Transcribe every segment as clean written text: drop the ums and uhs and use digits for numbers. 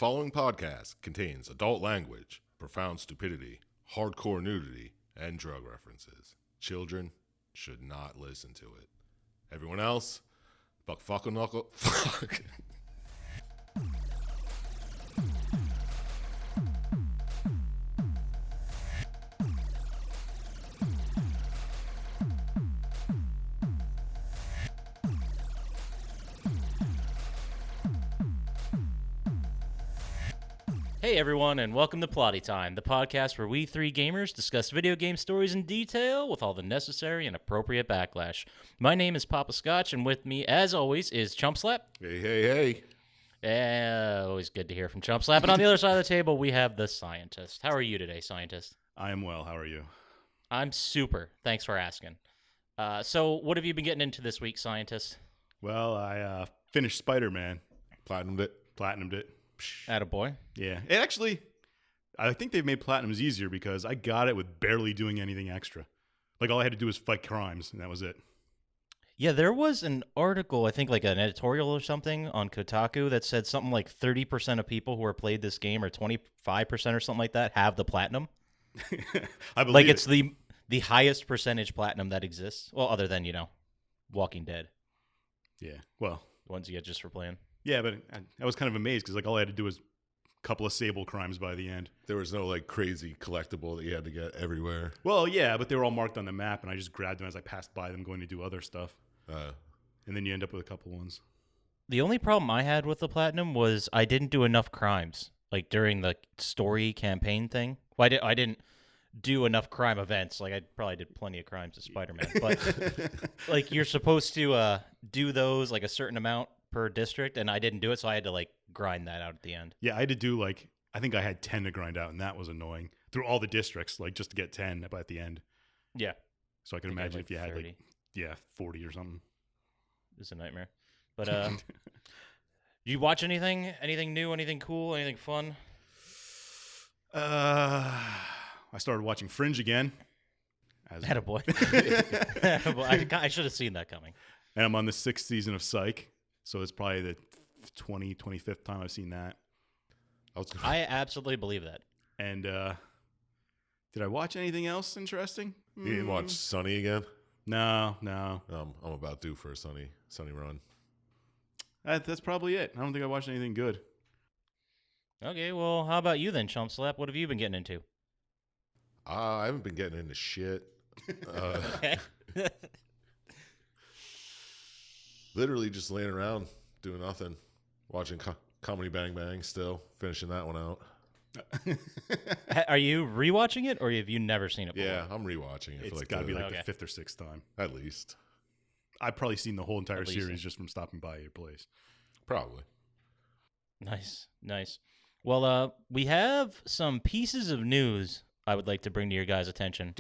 following podcast contains adult language, profound stupidity, hardcore nudity, and drug references. Children should not listen to it. Everyone else, fuck knuckle. Fuck. Hey everyone, and welcome to Plotty Time, the podcast where we three gamers discuss video game stories in detail with all the necessary and appropriate backlash. My name is Poppascotch, and with me, as always, is Chump Slap. Hey. Always good to hear from Chump Slap. And on the other side of the table, we have the Syintist. How are you today, Syintist? I am well. How are you? I'm super. Thanks for asking. So, what have you been getting into this week, Syintist? Well, I finished Spider-Man. Platinumed it. Attaboy. Yeah. It actually, I think they've made Platinums easier because I got it with barely doing anything extra. Like, all I had to do was fight crimes, and that was it. Yeah, there was an article, I think like an editorial or something on Kotaku that said something like 30% of people who have played this game, or 25% or something like that, have the platinum. I believe like it's the highest percentage platinum that exists. Well, other than, Walking Dead. Yeah, well. The ones you get just for playing. Yeah, but I was kind of amazed because, like, all I had to do was a couple of Sable crimes by the end. There was no, crazy collectible that you had to get everywhere. Well, yeah, but they were all marked on the map, and I just grabbed them as I passed by them going to do other stuff. And then you end up with a couple ones. The only problem I had with the platinum was I didn't do enough crimes, like during the story campaign thing. Well, I didn't do enough crime events. Like, I probably did plenty of crimes as Spider-Man. But, like, you're supposed to do those, like, a certain amount per district, and I didn't do it, so I had to, grind that out at the end. Yeah, I had to do, I think I had 10 to grind out, and that was annoying. Through all the districts, just to get 10 at the end. Yeah. So I can imagine if you 30. had, 40 or something. It's a nightmare. But, do you watch anything? Anything new? Anything cool? Anything fun? I started watching Fringe again. Attaboy. I should have seen that coming. And I'm on the 6th season of Psych, so it's probably the 25th time I've seen that. I absolutely believe that. And did I watch anything else interesting? You didn't watch Sunny again? No. I'm about due for a Sunny run. That's probably it. I don't think I watched anything good. Okay, well, how about you then, Chump Slap? What have you been getting into? I haven't been getting into shit. Okay. Literally just laying around, doing nothing. Watching Comedy Bang Bang still, finishing that one out. Are you rewatching it, or have you never seen it before? Yeah, I'm rewatching it. It's got to be the 5th or 6th time. At least. I've probably seen the whole entire series just from stopping by your place. Probably. Nice. Well, we have some pieces of news I would like to bring to your guys' attention.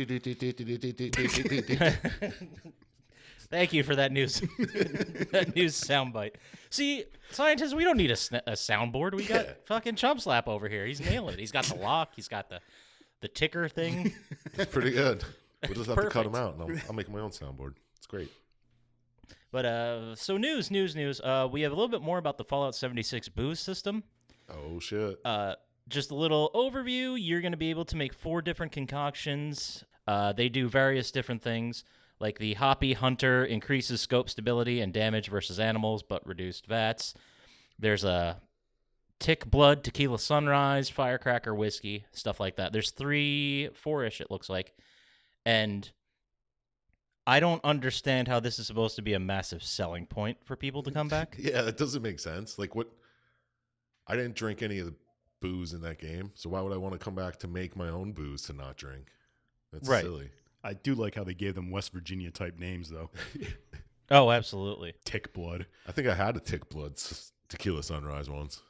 Thank you for that news soundbite. See, scientists, we don't need a soundboard. We got fucking Chump Slap over here. He's nailing it. He's got the lock. He's got the ticker thing. It's pretty good. We'll just have to cut Perfect. him out, and I'll make my own soundboard. It's great. But so news. We have a little bit more about the Fallout 76 booze system. Oh shit. Just a little overview. You're going to be able to make 4 different concoctions. They do various different things. Like the Hoppy Hunter increases scope stability and damage versus animals, but reduced VATs. There's a Tick Blood, Tequila Sunrise, Firecracker Whiskey, stuff like that. There's 4-ish, it looks like. And I don't understand how this is supposed to be a massive selling point for people to come back. Yeah, that doesn't make sense. What? I didn't drink any of the booze in that game, so why would I want to come back to make my own booze to not drink? That's right. Silly. I do like how they gave them West Virginia type names, though. Oh, absolutely. Tick Blood. I think I had a Tick Blood Tequila Sunrise once.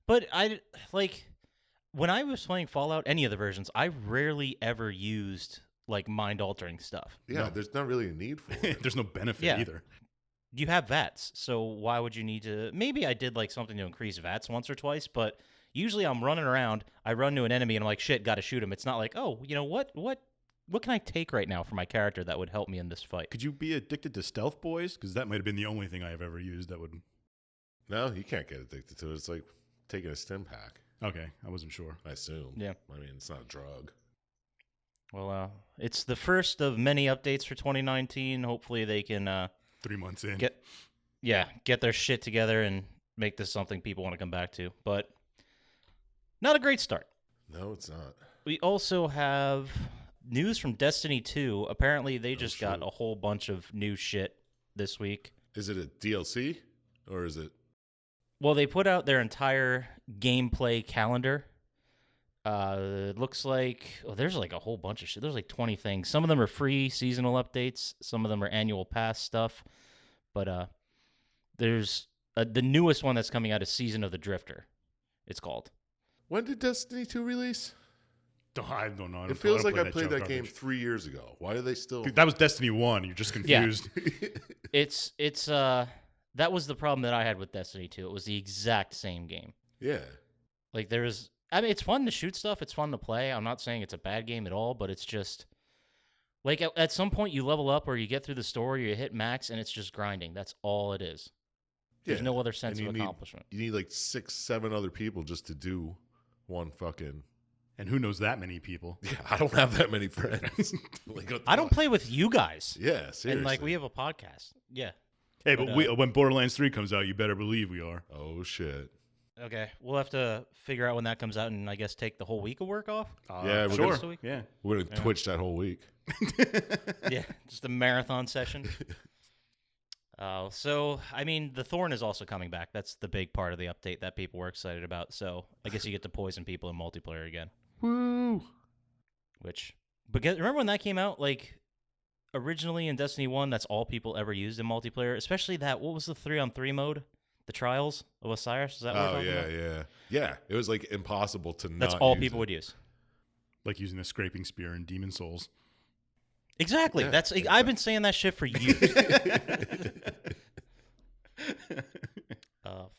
But when I was playing Fallout, any of the versions, I rarely ever used mind-altering stuff. Yeah, no. There's not really a need for it. There's no benefit either. You have VATs, so why would you need to... Maybe I did something to increase VATs once or twice, but usually I'm running around, I run to an enemy, and I'm like, shit, gotta shoot him. It's not like, oh, you know what can I take right now for my character that would help me in this fight? Could you be addicted to Stealth Boys? Because that might have been the only thing I have ever used that would... No, you can't get addicted to it. It's like taking a stim pack. Okay, I wasn't sure. I assume. Yeah. I mean, it's not a drug. Well, it's the first of many updates for 2019. Hopefully they can 3 months in. get their shit together and make this something people want to come back to. But not a great start. No, it's not. We also have news from Destiny 2. Apparently they just got shoot. a whole bunch of new shit this week. Is it a DLC or is it? Well, they put out their entire gameplay calendar. It looks like there's like a whole bunch of shit. There's like 20 things. Some of them are free seasonal updates. Some of them are annual pass stuff. But there's the newest one that's coming out is Season of the Drifter. It's called. When did Destiny 2 release? I don't know. It feels like I played that game 3 years ago. Why do they still? Dude, that was Destiny 1. You're just confused. It's that was the problem that I had with Destiny 2. It was the exact same game. Yeah. Like I mean, it's fun to shoot stuff. It's fun to play. I'm not saying it's a bad game at all, but it's just like at some point you level up or you get through the story, or you hit max, and it's just grinding. That's all it is. There's Yeah. no other sense And of you accomplishment. You need like 6, 7 other people just to do one fucking. And who knows that many people? Yeah, I don't have that many friends. Like, what the I don't fuck? play with you guys. Yeah, seriously. And like we have a podcast. Yeah. Hey, but But, when Borderlands 3 comes out, you better believe we are. Oh shit. Okay. We'll have to figure out when that comes out, and I guess take the whole week of work off. Yeah, we're sure. gonna- Yeah. We're gonna Twitch that whole week. Yeah, just a marathon session. So, I mean, the Thorn is also coming back. That's the big part of the update that people were excited about. So, I guess you get to poison people in multiplayer again. Woo! Remember when that came out? Like, originally in Destiny 1, that's all people ever used in multiplayer. Especially that, what was the 3-on-3 mode? The Trials of Osiris? Is that what we're Oh talking yeah, about? yeah, yeah. It was like impossible to That's not. all use people it. would use. Like using a scraping spear in Demon Souls. Exactly. Yeah, I've been saying that shit for years.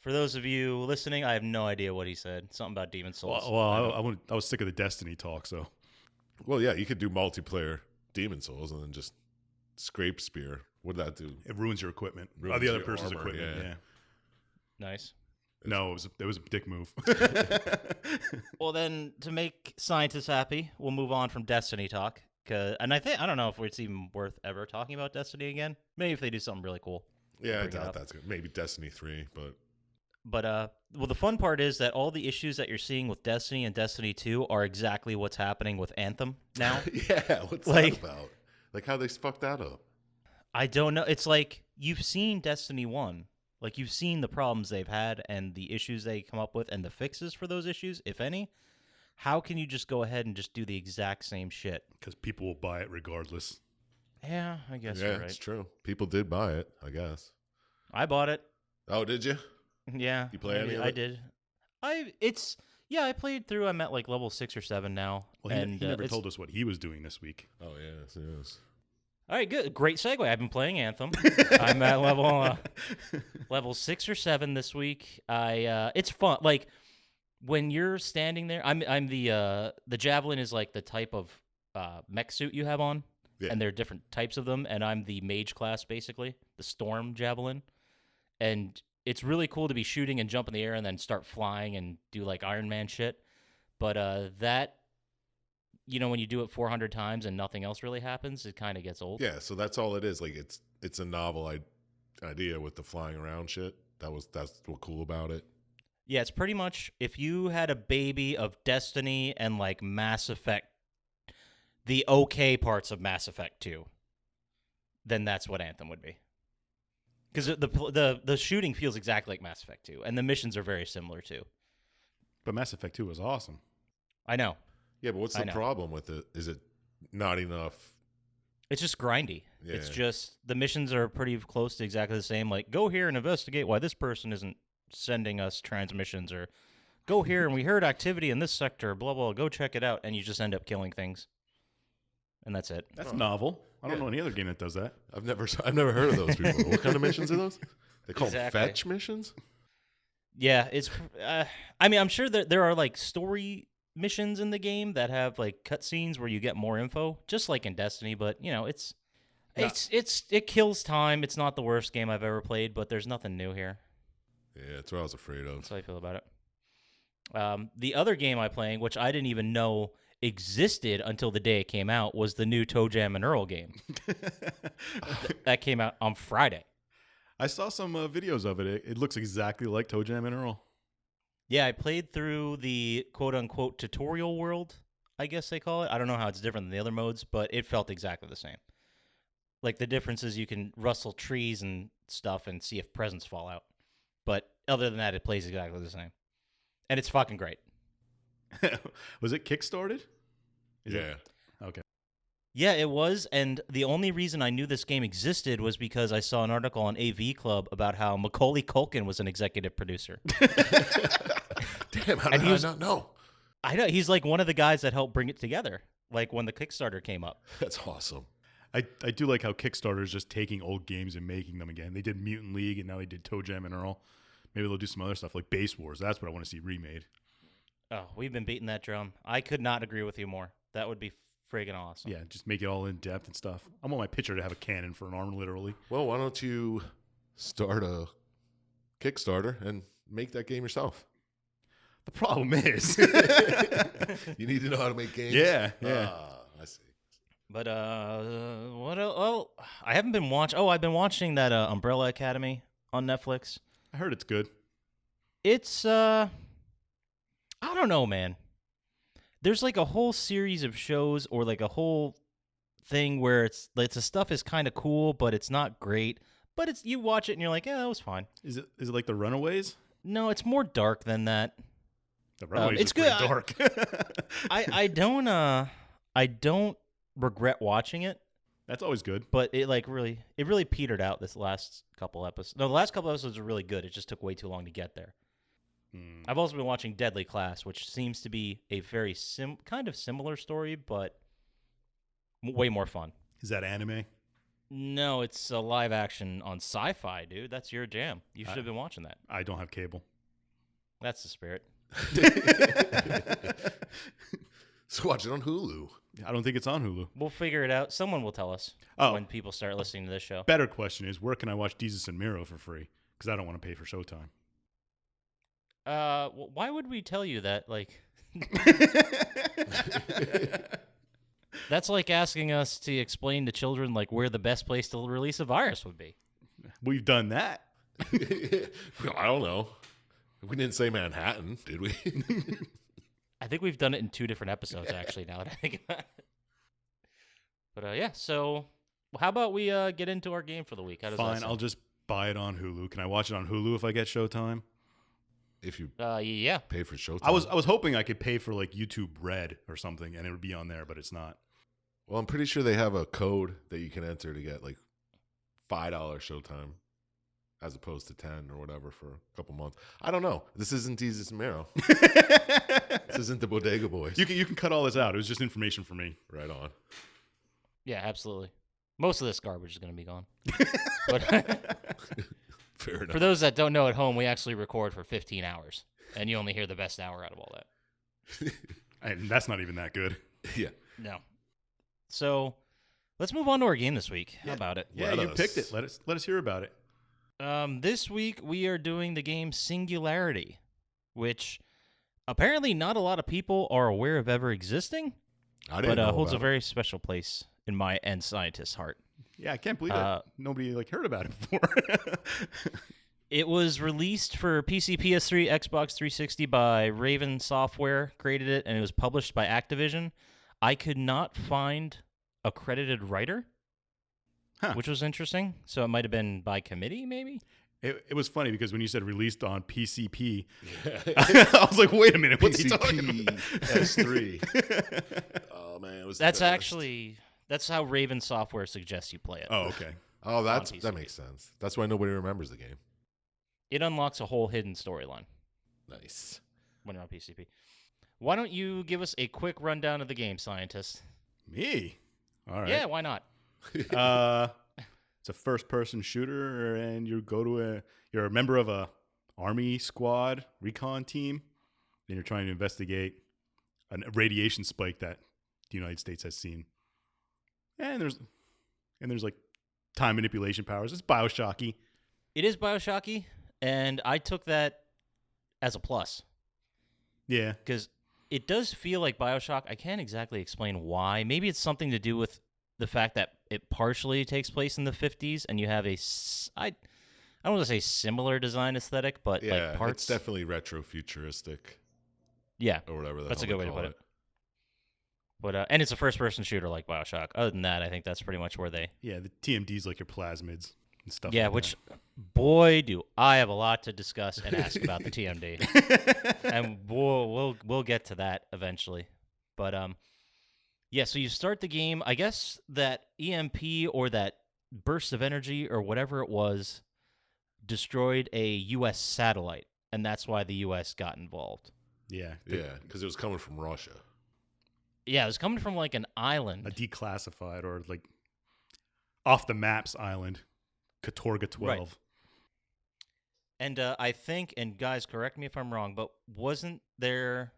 For those of you listening, I have no idea what he said. Something about Demon Souls. Well, I was sick of the Destiny talk, so. Well, yeah, you could do multiplayer Demon Souls and then just scrape spear. What did that do? It ruins your equipment. Ruins The other your person's armor, equipment, yeah. yeah. Nice. No, it was a dick move. Well, then, to make scientists happy, we'll move on from Destiny talk. And I don't know if it's even worth ever talking about Destiny again. Maybe if they do something really cool. Yeah, I Bring it doubt up. that's good. Maybe Destiny 3, but But well, the fun part is that all the issues that you're seeing with Destiny and Destiny 2 are exactly what's happening with Anthem now. yeah, what's Like- that about? Like how they fucked that up? I don't know. It's like you've seen Destiny 1. Like you've seen the problems they've had and the issues they come up with and the fixes for those issues, if any. How can you just go ahead and just do the exact same shit? Because people will buy it regardless. Yeah, I guess Yeah, you're it's right. true. People did buy it, I guess. I bought it. Oh, did you? Yeah. You play any of I it? did. I played through. I'm at like level 6 or 7 now. Well, and he never it's- told us what he was doing this week. Oh, yes, yes. All right, good. Great segue. I've been playing Anthem. I'm at level 6 or 7 this week. It's fun. Like when you're standing there, I'm the javelin is like the type of mech suit you have on, Yeah. and there are different types of them. And I'm the mage class, basically, the storm javelin. And it's really cool to be shooting and jump in the air and then start flying and do like Iron Man shit. But that. When you do it 400 times and nothing else really happens, it kind of gets old. Yeah, so that's all it is. Like it's a novel idea with the flying around shit. That's what cool about it. Yeah, it's pretty much if you had a baby of Destiny and like Mass Effect, the okay parts of Mass Effect 2, then that's what Anthem would be. Because the shooting feels exactly like Mass Effect 2, and the missions are very similar too. But Mass Effect 2 was awesome. I know. Yeah, but what's I the know. problem with it? Is it not enough? It's just grindy. It's Yeah. just the missions are pretty close to exactly the same. Like, go here and investigate why this person isn't sending us transmissions, or go here and we heard activity in this sector, blah, blah, go check it out. And you just end up killing things. And that's it. That's Oh. I don't Yeah. know any other game that does that. I've never heard of those before. What kind of missions are those? They call them Exactly. fetch missions? Yeah, it's. I mean, I'm sure that there are like story missions in the game that have like cutscenes where you get more info, just like in Destiny. But it kills time. It's not the worst game I've ever played, but there's nothing new here. Yeah, that's what I was afraid of. That's how I feel about it. The other game I'm playing, which I didn't even know existed until the day it came out, was the new Toe Jam and Earl game. That came out on Friday. I saw some videos of it. It looks exactly like Toe Jam and Earl. Yeah, I played through the quote-unquote tutorial world, I guess they call it. I don't know how it's different than the other modes, but it felt exactly the same. Like, the difference is you can rustle trees and stuff and see if presents fall out. But other than that, it plays exactly the same. And it's fucking great. Was it kickstarted? Yeah. Okay. Yeah, it was, and the only reason I knew this game existed was because I saw an article on AV Club about how Macaulay Culkin was an executive producer. Damn, how did I not know? I know, he's like one of the guys that helped bring it together, like when the Kickstarter came up. That's awesome. I do like how Kickstarter is just taking old games and making them again. They did Mutant League, and now they did Toe Jam and Earl. Maybe they'll do some other stuff like Base Wars. That's what I want to see remade. Oh, we've been beating that drum. I could not agree with you more. That would be friggin' awesome. Yeah, just make it all in depth and stuff. I want my pitcher to have a cannon for an arm, literally. Well, why don't you start a Kickstarter and make that game yourself? The problem is, You need to know how to make games. yeah. I see. But what else? Oh, I haven't been watching. Oh, I've been watching that Umbrella Academy on Netflix. I heard it's good. It's I don't know, man. There's like a whole series of shows or like a whole thing where it's the stuff is kind of cool, but it's not great. But it's you watch it and you're like, yeah, that was fine. Is it like The Runaways? No, it's more dark than that. The Runaways it's is pretty good. dark. I don't regret watching it, That's always good. but it really petered out this last couple episodes. No, the last couple episodes were really good. It just took way too long to get there. I've also been watching Deadly Class, which seems to be a very kind of similar story, but way more fun. Is that anime? No, it's a live action on Sci-Fi, dude. That's your jam. You should have been watching that. I don't have cable. That's the spirit. So watch it on Hulu. I don't think it's on Hulu. We'll figure it out. Someone will tell us when people start listening to this show. Better question is, where can I watch Jesus and Miro for free? Because I don't want to pay for Showtime. Why would we tell you that? Like, that's like asking us to explain to children like where the best place to release a virus would be. We've done that. I don't know. We didn't say Manhattan, did we? I think we've done it in 2 different episodes, actually, now that I think about it. But, yeah, so how about we get into our game for the week? How does that Fine, sound? I'll just buy it on Hulu. Can I watch it on Hulu if I get Showtime? If you yeah. pay for Showtime. I was hoping I could pay for like YouTube Red or something and it would be on there, but it's not. Well, I'm pretty sure they have a code that you can enter to get like $5 Showtime as opposed to 10 or whatever for a couple months. I don't know. This isn't Jesus and Mero. This isn't the Bodega Boys. You can cut all this out. It was just information for me. Right on. Yeah, absolutely. Most of this garbage is going to be gone. But Fair enough. for those that don't know at home, we actually record for 15 hours, and you only hear the best hour out of all that. And that's not even that good. Yeah. No. So let's move on to our game this week. How about it? Yeah, Let you us. picked it. Let us hear about it. This week we are doing the game Singularity, which apparently not a lot of people are aware of ever existing, I didn't but know holds a about very special place in my and Syintist's heart. Yeah, I can't believe that nobody heard about it before. It was released for PC, PS3, Xbox 360 by Raven Software, created it, and it was published by Activision. I could not find a credited writer, which was interesting. So it might have been by committee, maybe? It was funny because when you said released on PCP, I was like, wait a minute, what's he talking about? S3. Oh, man. It was the That's best. actually, that's how Raven Software suggests you play it. Oh, okay. Oh, that PCP. makes sense. That's why nobody remembers the game. It unlocks a whole hidden storyline Nice. when you're on PCP. Why don't you give us a quick rundown of the game, Syintist? Me? All right. Yeah, why not? It's a first-person shooter, and you're a member of a army squad recon team, and you're trying to investigate a radiation spike that the United States has seen. And there's like time manipulation powers. It's BioShocky. It is BioShocky, and I took that as a plus. Yeah. Because it does feel like Bioshock. I can't exactly explain why. Maybe it's something to do with the fact that it partially takes place in the 50s, and you have I don't want to say similar design aesthetic, but Yeah, like parts. it's definitely retro-futuristic Yeah, or whatever the that's a hell good way they to call put it. But and it's a first-person shooter like Bioshock. Other than that, I think that's pretty much where they. Yeah, the TMD's like your plasmids and stuff. Yeah, like which, boy, do I have a lot to discuss and ask about the TMD, that. and we'll get to that eventually. But yeah. So you start the game. I guess that EMP or that burst of energy or whatever it was destroyed a U.S. satellite, and that's why the U.S. got involved. Yeah. Yeah, because it was coming from Russia. Yeah, it was coming from like an A island. declassified or like off the maps island, Katorga 12. Right. And I think, and guys, correct me if I'm wrong, but wasn't there?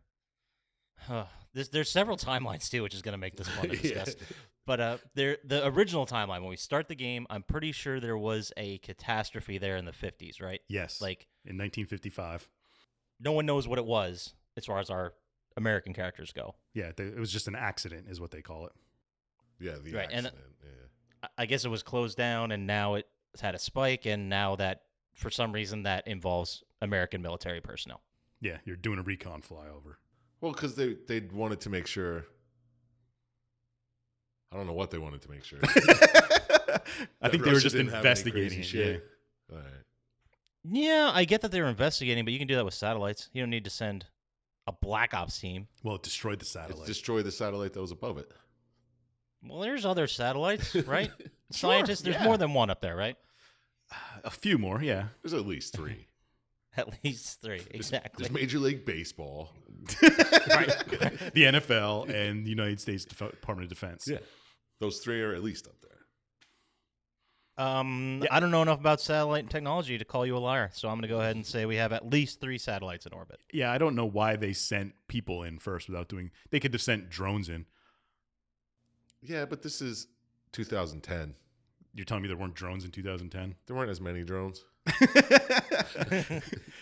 There's several timelines too, which is going to make this fun to discuss. Yeah. But the original timeline when we start the game, I'm pretty sure there was a catastrophe there in the 50s, right? Yes. Like in 1955. no one knows what it was as far as our American characters go. Yeah, it was just an accident, is what they call it. Yeah, the Right, and- accident. Yeah. I guess it was closed down, and now it's had a spike, and now that for some reason that involves American military personnel. Yeah, you're doing a recon flyover. Well, because they wanted to make sure. I don't know what they wanted to make sure. I think they were just investigating it. Yeah. All right. Yeah, I get that they were investigating, but you can do that with satellites. You don't need to send a Black Ops team. Well, it destroyed the It's satellite. destroy the satellite that was above it. Well, there's other satellites, right? Sure, Scientists, there's yeah. more than one up there, right? A few more, yeah. There's at least 3. At least 3, exactly. There's Major League Baseball. The NFL and the United States Department of Defense. Yeah. Those 3 are at least up there. I don't know enough about satellite technology to call you a liar, so I'm going to go ahead and say we have at least 3 satellites in orbit. Yeah, I don't know why they sent people in first without doing. They could have sent drones in. Yeah, but this is 2010. You're telling me there weren't drones in 2010? There weren't as many drones.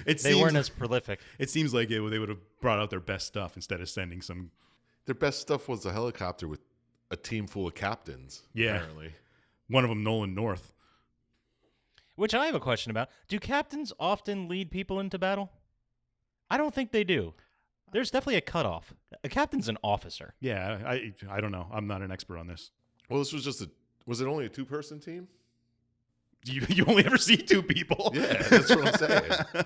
They weren't as prolific. It seems like they would have brought out their best stuff instead of sending some. Their best stuff was a helicopter with a team full of captains. Yeah. Apparently. One of them, Nolan North. Which I have a question about. Do captains often lead people into battle? I don't think they do. There's definitely a cutoff. A captain's an officer. Yeah, I don't know. I'm not an expert on this. Well, this was just was it only a 2-person team? You only ever see 2 people. Yeah, that's what I'm saying.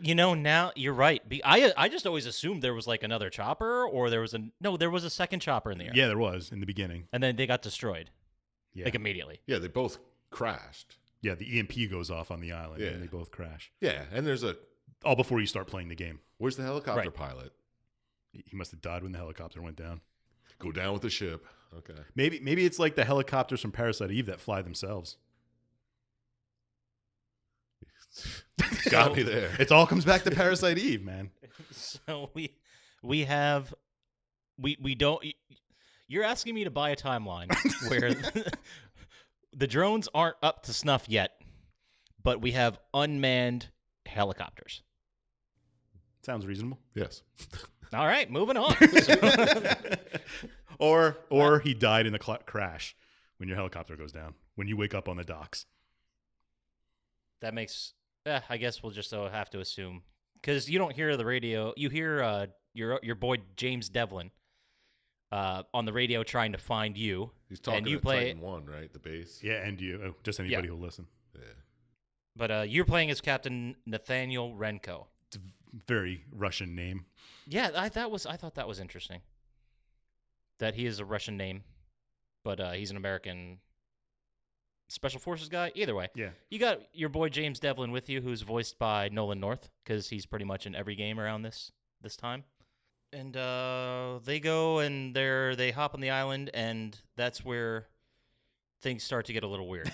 You know, now you're right. I just always assumed there was like another chopper, or there was a second chopper in the air. Yeah, there was in the beginning. And then they got destroyed. Yeah, Like immediately. Yeah, they both crashed. yeah. The EMP goes off on the island, Yeah. and they both crash. Yeah, and there's All before you start playing the game. where's the helicopter Right. pilot? He must have died when the helicopter went down. Go down with the ship. Okay. Maybe it's like the helicopters from Parasite Eve that fly themselves. Got me there. It all comes back to Parasite Eve, man. So we have we don't. You're asking me to buy a timeline where the drones aren't up to snuff yet, but we have unmanned helicopters. Sounds reasonable. Yes. All right, moving on. Or he died in the crash when your helicopter goes down. When you wake up on the docks. That makes. I guess we'll just have to assume because you don't hear the radio. You hear your boy James Devlin on the radio trying to find you. He's talking and you to play Titan 1, right? The base. Yeah, and you. Just anybody who'll listen. Yeah. But you're playing as Captain Nathaniel Renko. It's a very Russian name. Yeah, I thought that was interesting. That he is a Russian name, but he's an American special forces guy. Either way, Yeah. you got your boy James Devlin with you, who's voiced by Nolan North, because he's pretty much in every game around this time. And they go and they hop on the island, and that's where things start to get a little weird.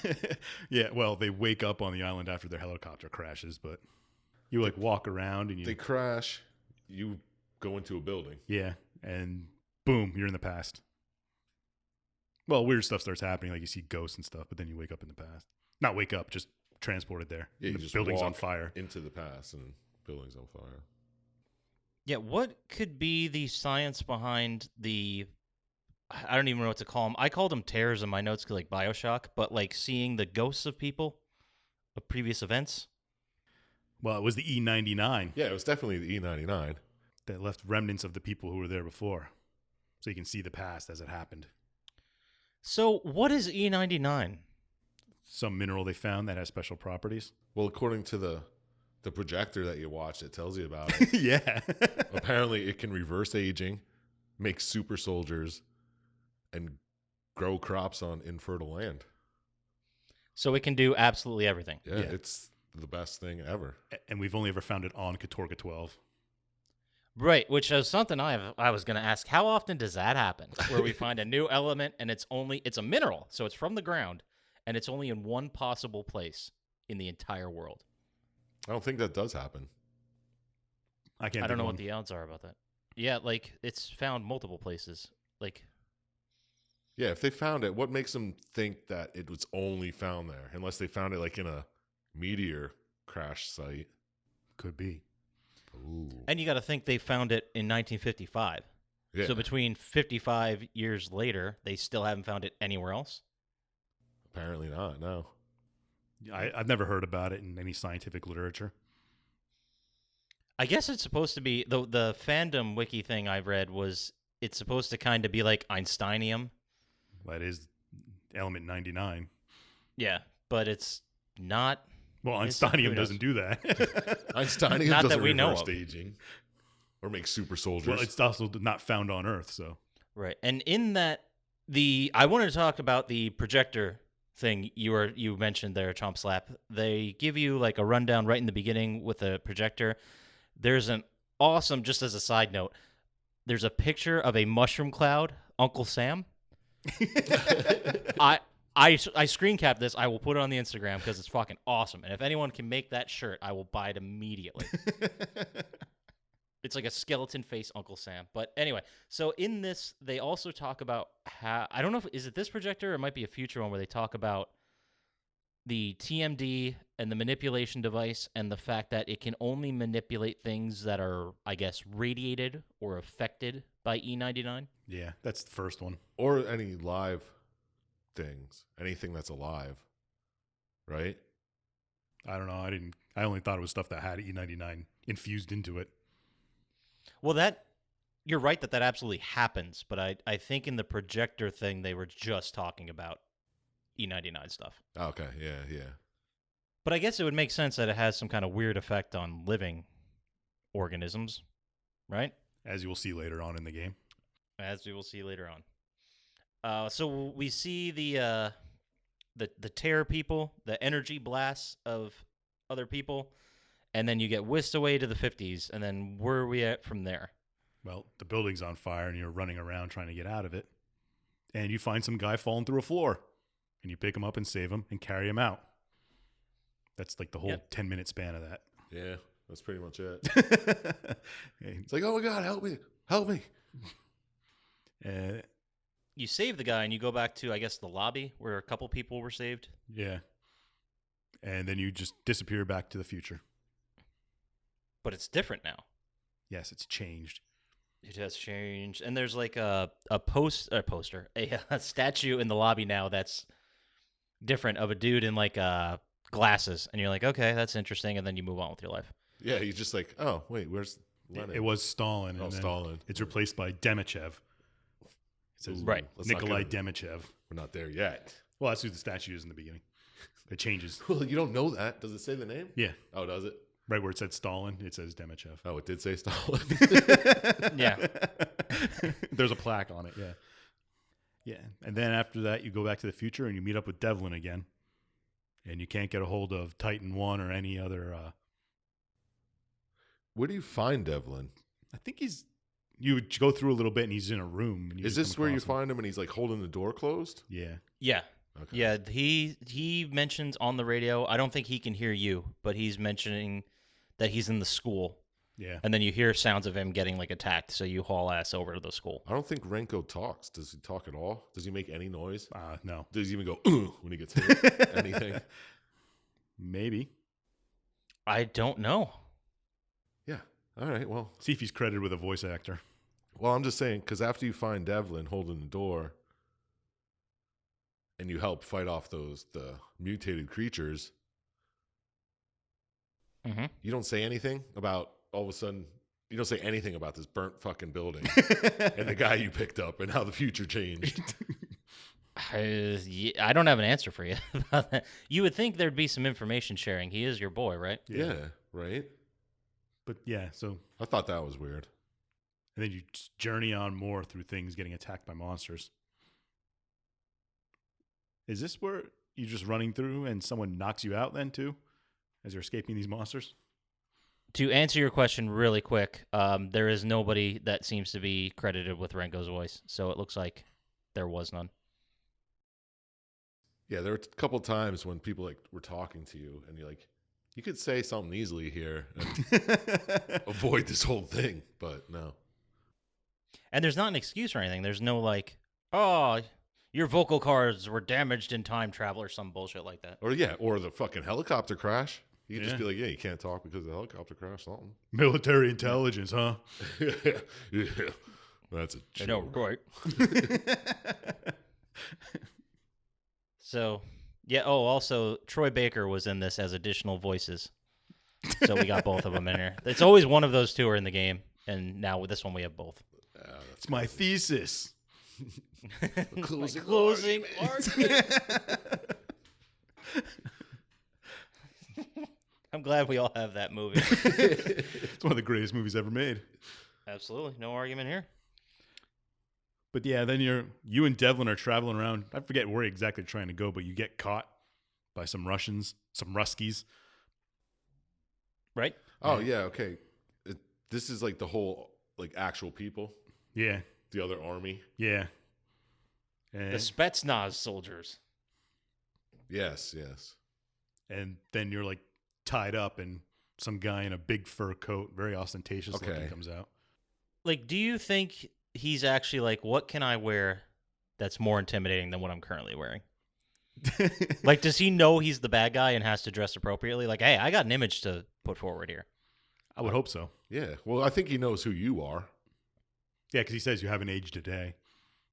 Yeah, well, they wake up on the island after their helicopter crashes, but you like walk around and you They crash. You go into a building. yeah, and boom, you're in the past. Well, weird stuff starts happening, like you see ghosts and stuff, but then you wake up in the past. Not wake up, just transported there. Yeah, And you the just building's on walk fire. into the past and buildings on fire. Yeah, what could be the science behind the? I don't even know what to call them. I called them tears in my notes, like Bioshock, but like seeing the ghosts of people of previous events. Well, it was the E99 Yeah, it was definitely the E99. that left remnants of the people who were there before. So you can see the past as it happened. So what is E99? Some mineral they found that has special properties. Well, according to the projector that you watched, it tells you about it. Yeah. Apparently, it can reverse aging, make super soldiers, and grow crops on infertile land. So it can do absolutely everything. Yeah, Yeah. it's the best thing ever. And we've only ever found it on Katorga 12. Right, which is something I was going to ask. How often does that happen? Where we find a new element and it's a mineral, so it's from the ground, and it's only in one possible place in the entire world. I don't think that does happen. I can't. I don't know what the. the odds are about that. Yeah, like it's found multiple places. Like, Yeah, if they found it, what makes them think that it was only found there? Unless they found it like in a meteor crash site. Could be. Ooh. and you got to think they found it in 1955. Yeah. So between 55 years later, they still haven't found it anywhere else. Apparently not, no. I've never heard about it in any scientific literature. I guess it's supposed to be the fandom wiki thing I've read was it's supposed to kind of be like Einsteinium. That is element 99. Yeah, but it's not. Well, It's not- who Einsteinium knows? doesn't do that. Einsteinium Not that doesn't we know reverse of. aging or make super soldiers. Well, it's also not found on Earth, so. Right. And in that I wanted to talk about the projector thing you mentioned there, Chump Slap. They give you like a rundown right in the beginning with a projector. There's an awesome, just as a side note, there's a picture of a mushroom cloud, Uncle Sam. I screen cap this. I will put it on the Instagram because it's fucking awesome. And if anyone can make that shirt, I will buy it immediately. It's like a skeleton face Uncle Sam. But anyway, so in this, they also talk about how, I don't know is it this projector or it might be a future one where they talk about the TMD and the manipulation device and the fact that it can only manipulate things that are, I guess, radiated or affected by E99. Yeah, that's the first one. or any live things, anything that's alive, right? I don't know. I only thought it was stuff that had E99 infused into it. Well, you're right that absolutely happens, but I think in the projector thing, they were just talking about E99 stuff. Okay, yeah. But I guess it would make sense that it has some kind of weird effect on living organisms, right? As you will see later on in the game. As we will see later on. So we see the terror people, the energy blasts of other people, and then you get whisked away to the 50s, and then where are we at from there? Well, the building's on fire and you're running around trying to get out of it. And you find some guy falling through a floor. And you pick him up and save him and carry him out. That's like the whole Yep. 10-minute span of that. Yeah, that's pretty much it. Hey, It's like, oh my God, help me. You save the guy, and you go back to, I guess, the lobby where a couple people were saved. yeah. And then you just disappear back to the future. But it's different now. Yes, it's changed. It has changed, and there's like a poster, a statue in the lobby now that's different of a dude in like glasses, and you're like, okay, that's interesting, and then you move on with your life. Yeah, he's just like, oh, wait, where's Lenin? It was Stalin. Oh, and then Stalin. It's replaced by Demichev. It says Ooh, Right. let's not Nikolai get- Demichev. We're not there yet. Well, that's who the statue is in the beginning. It changes. Well, you don't know that. Does it say the name? Yeah. Oh, does it? Right where it said Stalin, it says Demichev. Oh, it did say Stalin. Yeah. There's a plaque on it, yeah. Yeah. And then after that, you go back to the future and you meet up with Devlin again. And you can't get a hold of Titan 1 or any other. Where do you find Devlin? I think you would go through a little bit and he's in a room. And you Is just this come where you across him. find him and he's like holding the door closed? Yeah. Yeah. Okay. Yeah, he mentions on the radio, I don't think he can hear you, but he's mentioning that he's in the school. Yeah. And then you hear sounds of him getting like attacked, so you haul ass over to the school. I don't think Renko talks. Does he talk at all? Does he make any noise? No. Does he even go when he gets hit? Anything? Maybe. I don't know. Yeah. All right, well. See if he's credited with a voice actor. Well, I'm just saying, because after you find Devlin holding the door and you help fight off the mutated creatures, you don't say anything about all of a sudden, you don't say anything about this burnt fucking building and the guy you picked up and how the future changed. I don't have an answer for you about that. You would think there'd be some information sharing. He is your boy, right? Yeah, right? But yeah, so. I thought that was weird. And then you just journey on more through things getting attacked by monsters. Is this where you're just running through and someone knocks you out then too, as you're escaping these monsters? To answer your question really quick, there is nobody that seems to be credited with Rengo's voice, so it looks like there was none. Yeah, there were a couple times when people like were talking to you and you're like, you could say something easily here and avoid this whole thing, but no. And there's not an excuse or anything. There's no like, oh, your vocal cords were damaged in time travel or some bullshit like that. Or the fucking helicopter crash. You can just be like, yeah, you can't talk because of the helicopter crash, something. Military intelligence, huh? Yeah. That's a joke. No, right. So, yeah. Oh, also, Troy Baker was in this as additional voices. So we got both of them in here. It's always one of those two are in the game. And now with this one, we have both. It's my thesis. Closing argument. I'm glad we all have that movie. It's one of the greatest movies ever made. Absolutely. No argument here. But yeah, then you and Devlin are traveling around. I forget where exactly you're trying to go, but you get caught by some Russians, some Ruskies. Right? Oh, yeah, okay. This is like the whole, like, actual people. Yeah. The other army. Yeah. The Spetsnaz soldiers. Yes, yes. And then you're like tied up and some guy in a big fur coat, very ostentatious looking, comes out. Like, do you think he's actually like, what can I wear that's more intimidating than what I'm currently wearing? Like, does he know he's the bad guy and has to dress appropriately? Like, hey, I got an image to put forward here. I would hope so. Yeah. Well, I think he knows who you are. Yeah, because he says you haven't aged a day.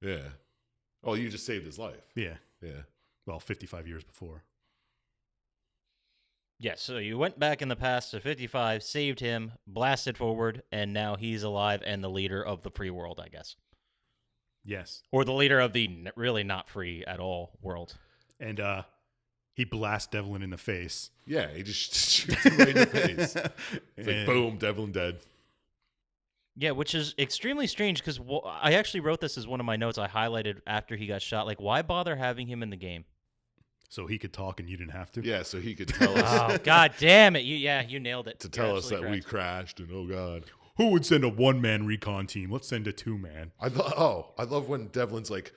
Yeah. Oh, you just saved his life. Yeah. Yeah. Well, 55 years before. Yeah, so you went back in the past to 55, saved him, blasted forward, and now he's alive and the leader of the free world, I guess. Yes. Or the leader of the really not free at all world. And he blasts Devlin in the face. Yeah, he just shoots him right in the face. It's like, boom, Devlin dead. Yeah, which is extremely strange because I actually wrote this as one of my notes I highlighted after he got shot. Like, why bother having him in the game? So he could talk and you didn't have to? Yeah, so he could tell us. Oh, God damn it. You nailed it. To tell us that we crashed and, oh, God. Who would send a one-man recon team? Let's send a two-man. I love when Devlin's like,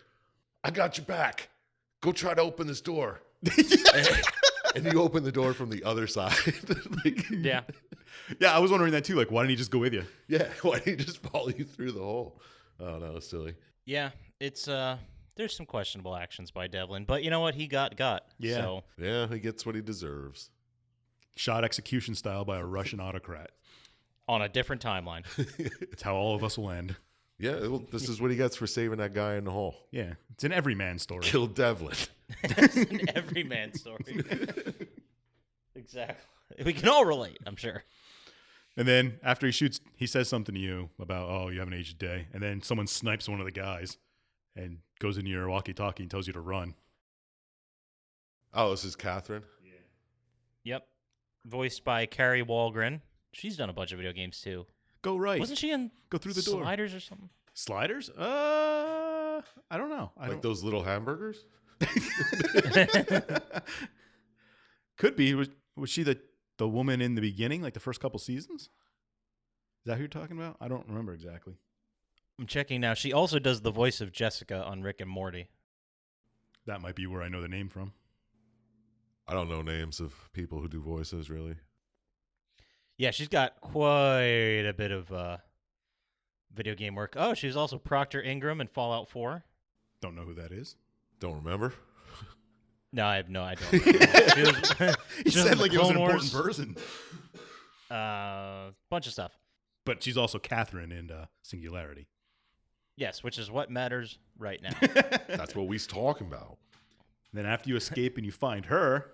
I got your back. Go try to open this door. And you open the door from the other side. Like, Yeah. Yeah, I was wondering that too. Like, why didn't he just go with you? Yeah, why didn't he just follow you through the hole? Oh, no, it's silly. Yeah, it's there's some questionable actions by Devlin, but you know what? He got. Yeah. So. Yeah, he gets what he deserves. Shot execution style by a Russian autocrat. On a different timeline. It's how all of us will end. Yeah, this is what he gets for saving that guy in the hole. Yeah, it's an everyman story. Killed Devlin. It's an everyman story. Exactly. We can all relate, I'm sure. And then after he shoots, he says something to you about, oh, you haven't aged a day. And then someone snipes one of the guys and goes into your walkie-talkie and tells you to run. Oh, this is Catherine? Yep. Voiced by Carrie Walgren. She's done a bunch of video games, too. Go right. Wasn't she in Go through the door. Sliders or something? Sliders? I don't know. Those little hamburgers? Could be. Was she the woman in the beginning, like the first couple seasons? Is that who you're talking about? I don't remember exactly. I'm checking now. She also does the voice of Jessica on Rick and Morty. That might be where I know the name from. I don't know names of people who do voices, really. Yeah, she's got quite a bit of video game work. Oh, she's also Proctor Ingram in Fallout 4. Don't know who that is. Don't remember? No, I don't. She was, He she was in said the like it was an Clone important Wars. person. Bunch of stuff. But she's also Catherine in Singularity. Yes, which is what matters right now. That's what we talking about. Then after you escape and you find her,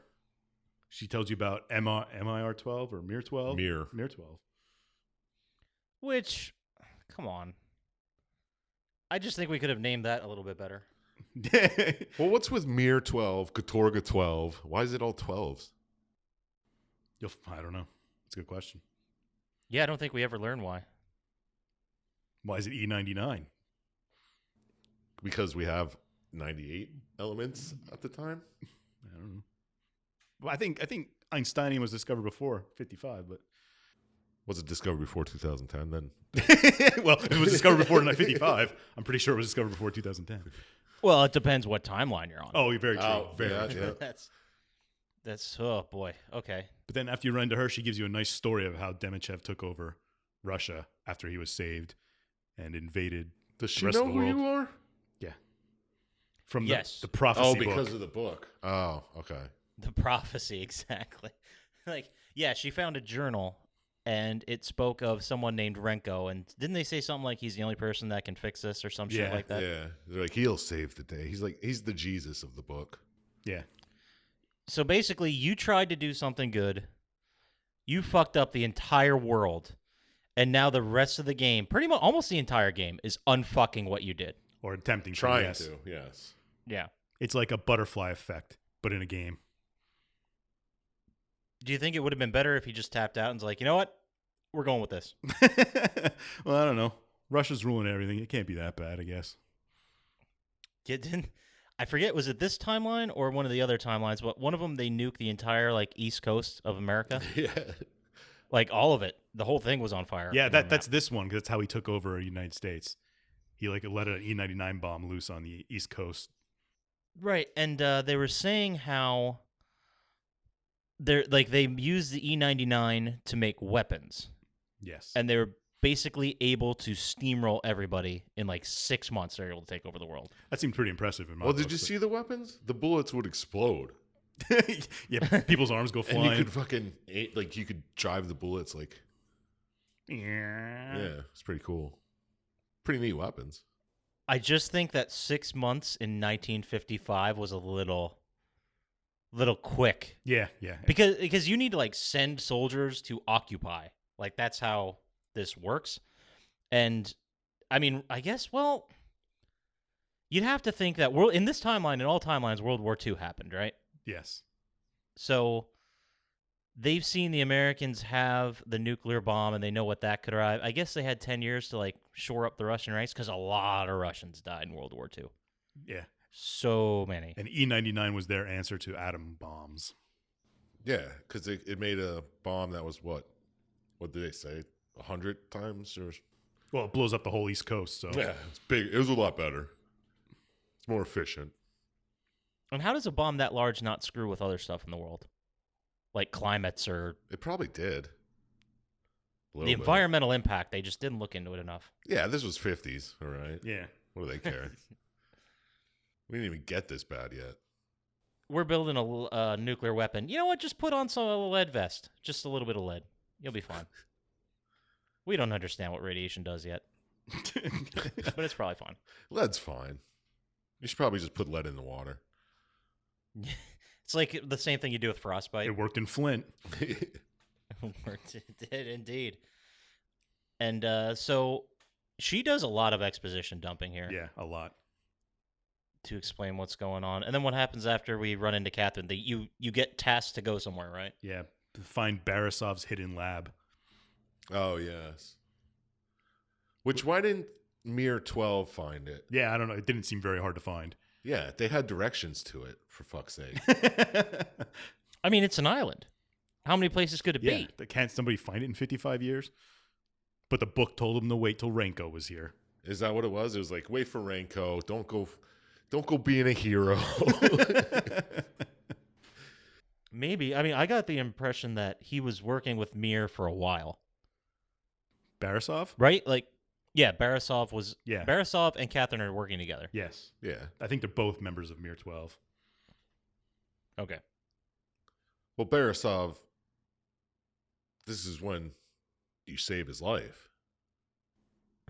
she tells you about MIR 12 or Mir 12? Mir. Mir 12. Which, come on. I just think we could have named that a little bit better. Well, what's with Mir 12, Katorga 12? Why is it all 12s? I don't know. That's a good question. Yeah, I don't think we ever learned why. Why is it E99? Because we have 98 elements at the time? I don't know. Well, I think Einsteinium was discovered before 55, but Was it discovered before 2010 then? well, if it was discovered before 55, I'm pretty sure it was discovered before 2010. Well, it depends what timeline you're on. Oh, you're very true. Oh, very yeah, true. yeah. That's oh boy. Okay. But then after you run into her, she gives you a nice story of how Demichev took over Russia after he was saved and invaded Does the she rest know of the who world. you are? Yeah. From Yes. the prophecy Oh, book. because of the book. Oh, okay. The prophecy, exactly. Like, yeah, she found a journal and it spoke of someone named Renko. And didn't they say something like he's the only person that can fix this or some shit Yeah, like that? Yeah. They're like, he'll save the day. He's the Jesus of the book. Yeah. So basically, you tried to do something good. You fucked up the entire world. And now the rest of the game, pretty much almost the entire game, is unfucking what you did. Or attempting Trying yes. to, yes. Yeah. It's like a butterfly effect, but in a game. Do you think it would have been better if he just tapped out and was like, you know what? We're going with this. Well, I don't know. Russia's ruining everything. It can't be that bad, I guess. I forget, was it this timeline or one of the other timelines? But one of them, they nuked the entire like East Coast of America. Yeah. Like all of it. The whole thing was on fire. Yeah, that's this one because that's how he took over the United States. He like let an E99 bomb loose on the East Coast. Right. And they were saying how they used the E99 to make weapons. Yes. And they were basically able to steamroll everybody in like 6 months. They're able to take over the world. That seemed pretty impressive in my Well, did books, you see the weapons? The bullets would explode. yeah, people's arms go flying. And you could fucking, you could drive the bullets like, yeah, it's pretty cool. Pretty neat weapons. I just think that 6 months in 1955 was a little quick. Yeah. Because you need to like send soldiers to occupy. Like that's how this works. And I mean, I guess, well, you'd have to think that in this timeline, in all timelines, World War II happened, right? Yes. So they've seen the Americans have the nuclear bomb and they know what that could arrive. I guess they had 10 years to like shore up the Russian ranks because a lot of Russians died in World War II. Yeah. So many. And E99 was their answer to atom bombs. Yeah, because it made a bomb that was what did they say? 100 times? Or Well, it blows up the whole East Coast. So yeah, it's big. It was a lot better. It's more efficient. And how does a bomb that large not screw with other stuff in the world? Like climates or... It probably did. The environmental impact, they just didn't look into it enough. Yeah, this was 50s, all right? yeah. What do they care? We didn't even get this bad yet. We're building a nuclear weapon. You know what? Just put on some lead vest. Just a little bit of lead. You'll be fine. We don't understand what radiation does yet. But it's probably fine. Lead's fine. You should probably just put lead in the water. It's like the same thing you do with frostbite. It worked in Flint. It did indeed. And so she does a lot of exposition dumping here. Yeah, a lot. To explain what's going on. And then what happens after we run into Catherine? You get tasked to go somewhere, right? Yeah. To find Barisov's hidden lab. Oh, yes. Why didn't Mir 12 find it? Yeah, I don't know. It didn't seem very hard to find. Yeah, they had directions to it, for fuck's sake. I mean, it's an island. How many places could it be? Can't somebody find it in 55 years? But the book told them to wait till Renko was here. Is that what it was? It was like, wait for Renko. Don't go being a hero. Maybe. I mean, I got the impression that he was working with Mir for a while. Barisov? Right? Like, yeah, Barisov was... Yeah. Barisov and Catherine are working together. Yes. Yeah. I think they're both members of Mir 12. Okay. Well, Barisov, this is when you save his life.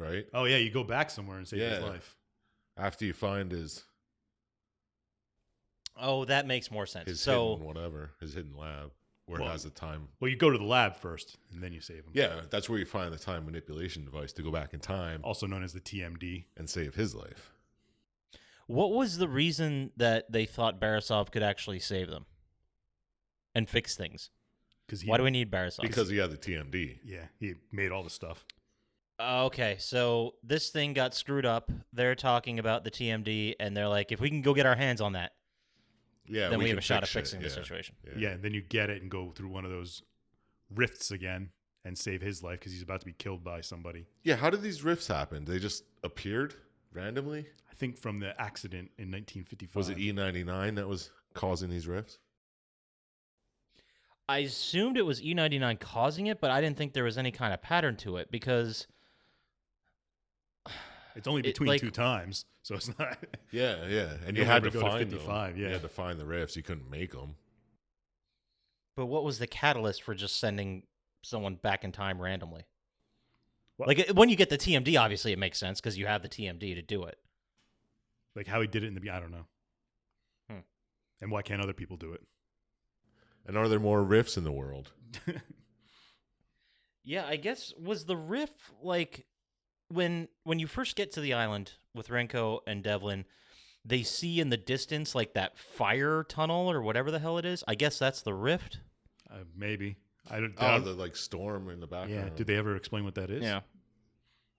right? Oh yeah, you go back somewhere and save his Yeah. life. After you find his Oh, that makes more sense. hidden So whatever, his hidden lab, where Well- it has the time. Well, you go to the lab first, and then you save him. Yeah, that's where you find the time manipulation device to go back in time Also known as the TMD. and save his life. what was the reason that they thought Borisov could actually save them and fix things? Because Why do we need Borisov? Because he had the TMD. Yeah, he made all the stuff. Okay, so this thing got screwed up. They're talking about the TMD, and they're like, if we can go get our hands on that, Yeah, then we have can a shot at fix fixing shit. the situation. Yeah, and then you get it and go through one of those rifts again and save his life because he's about to be killed by somebody. Yeah, how did these rifts happen? They just appeared randomly? I think from the accident in 1955. Was it E99 that was causing these rifts? I assumed it was E99 causing it, but I didn't think there was any kind of pattern to it because It's only between two times, so it's not. Yeah, and you You'll had never to go to find 55, them. yeah. You had to find the rifts. You couldn't make them. But what was the catalyst for just sending someone back in time randomly? What? Like when you get the TMD, obviously it makes sense because you have the TMD to do it. Like how he did it in the I don't know. Hmm. And why can't other people do it? And are there more rifts in the world? Yeah, I guess was the riff like when you first get to the island with Renko and Devlin, they see in the distance like that fire tunnel or whatever the hell it is. I guess that's the rift. Maybe. I don't. Oh, the like storm in the background. yeah. Did they ever explain what that is? Yeah.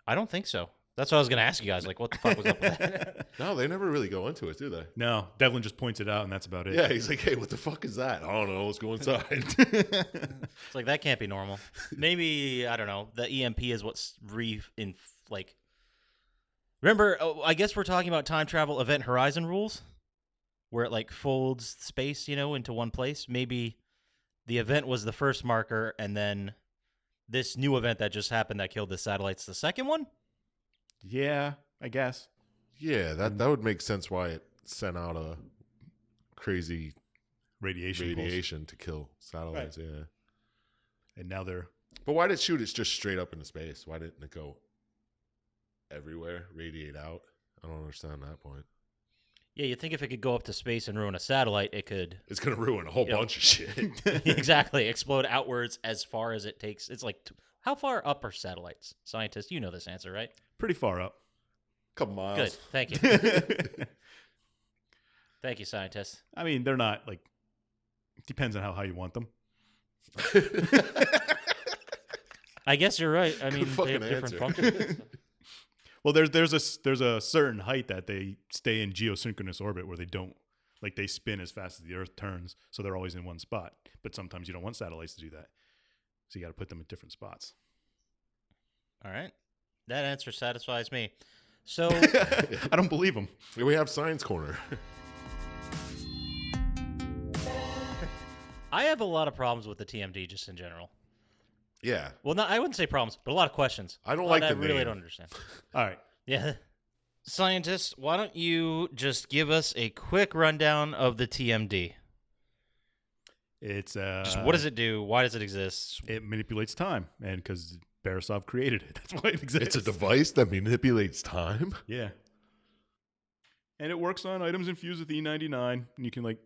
I don't think so. That's what I was going to ask you guys. Like, what the fuck was up with that? No, they never really go into it, do they? No. Devlin just points it out, and that's about it. Yeah, he's like, hey, what the fuck is that? I don't know. Let's go inside. It's like, that can't be normal. Maybe, I don't know, the EMP is what's like... Remember, I guess we're talking about time travel event horizon rules, where it, like, folds space, into one place. Maybe the event was the first marker, and then this new event that just happened that killed the satellite's the second one? Yeah, I guess. Yeah, that would make sense why it sent out a crazy Radiation. pulse. to kill satellites, yeah. And now they're... But why did it shoot it just straight up into space? Why didn't it go everywhere, radiate out? I don't understand that point. Yeah, you'd think if it could go up to space and ruin a satellite, it could... It's going to ruin a whole Yep. bunch of shit. Exactly. Explode outwards as far as it takes. It's like, how far up are satellites? Scientists, you know this answer, right? Pretty far up. Couple miles. Good. Thank you. Thank you, scientists. I mean, they're not like... Depends on how high you want them. I guess you're right. I mean, they fucking have different answer. functions. Well, there's a certain height that they stay in geosynchronous orbit where they don't, like, they spin as fast as the Earth turns, so they're always in one spot. But sometimes you don't want satellites to do that, so you got to put them in different spots. All right. That answer satisfies me. So, I don't believe them. We have Science Corner. I have a lot of problems with the TMD just in general. Yeah. Well, I wouldn't say problems, but a lot of questions. I don't A lot like I the really name. don't understand. All right. Yeah. Scientists, why don't you just give us a quick rundown of the TMD? It's Just what does it do? Why does it exist? It manipulates time, and because Borisov created it, that's why it exists. It's a device that manipulates time? Yeah. And it works on items infused with E99, and you can, like,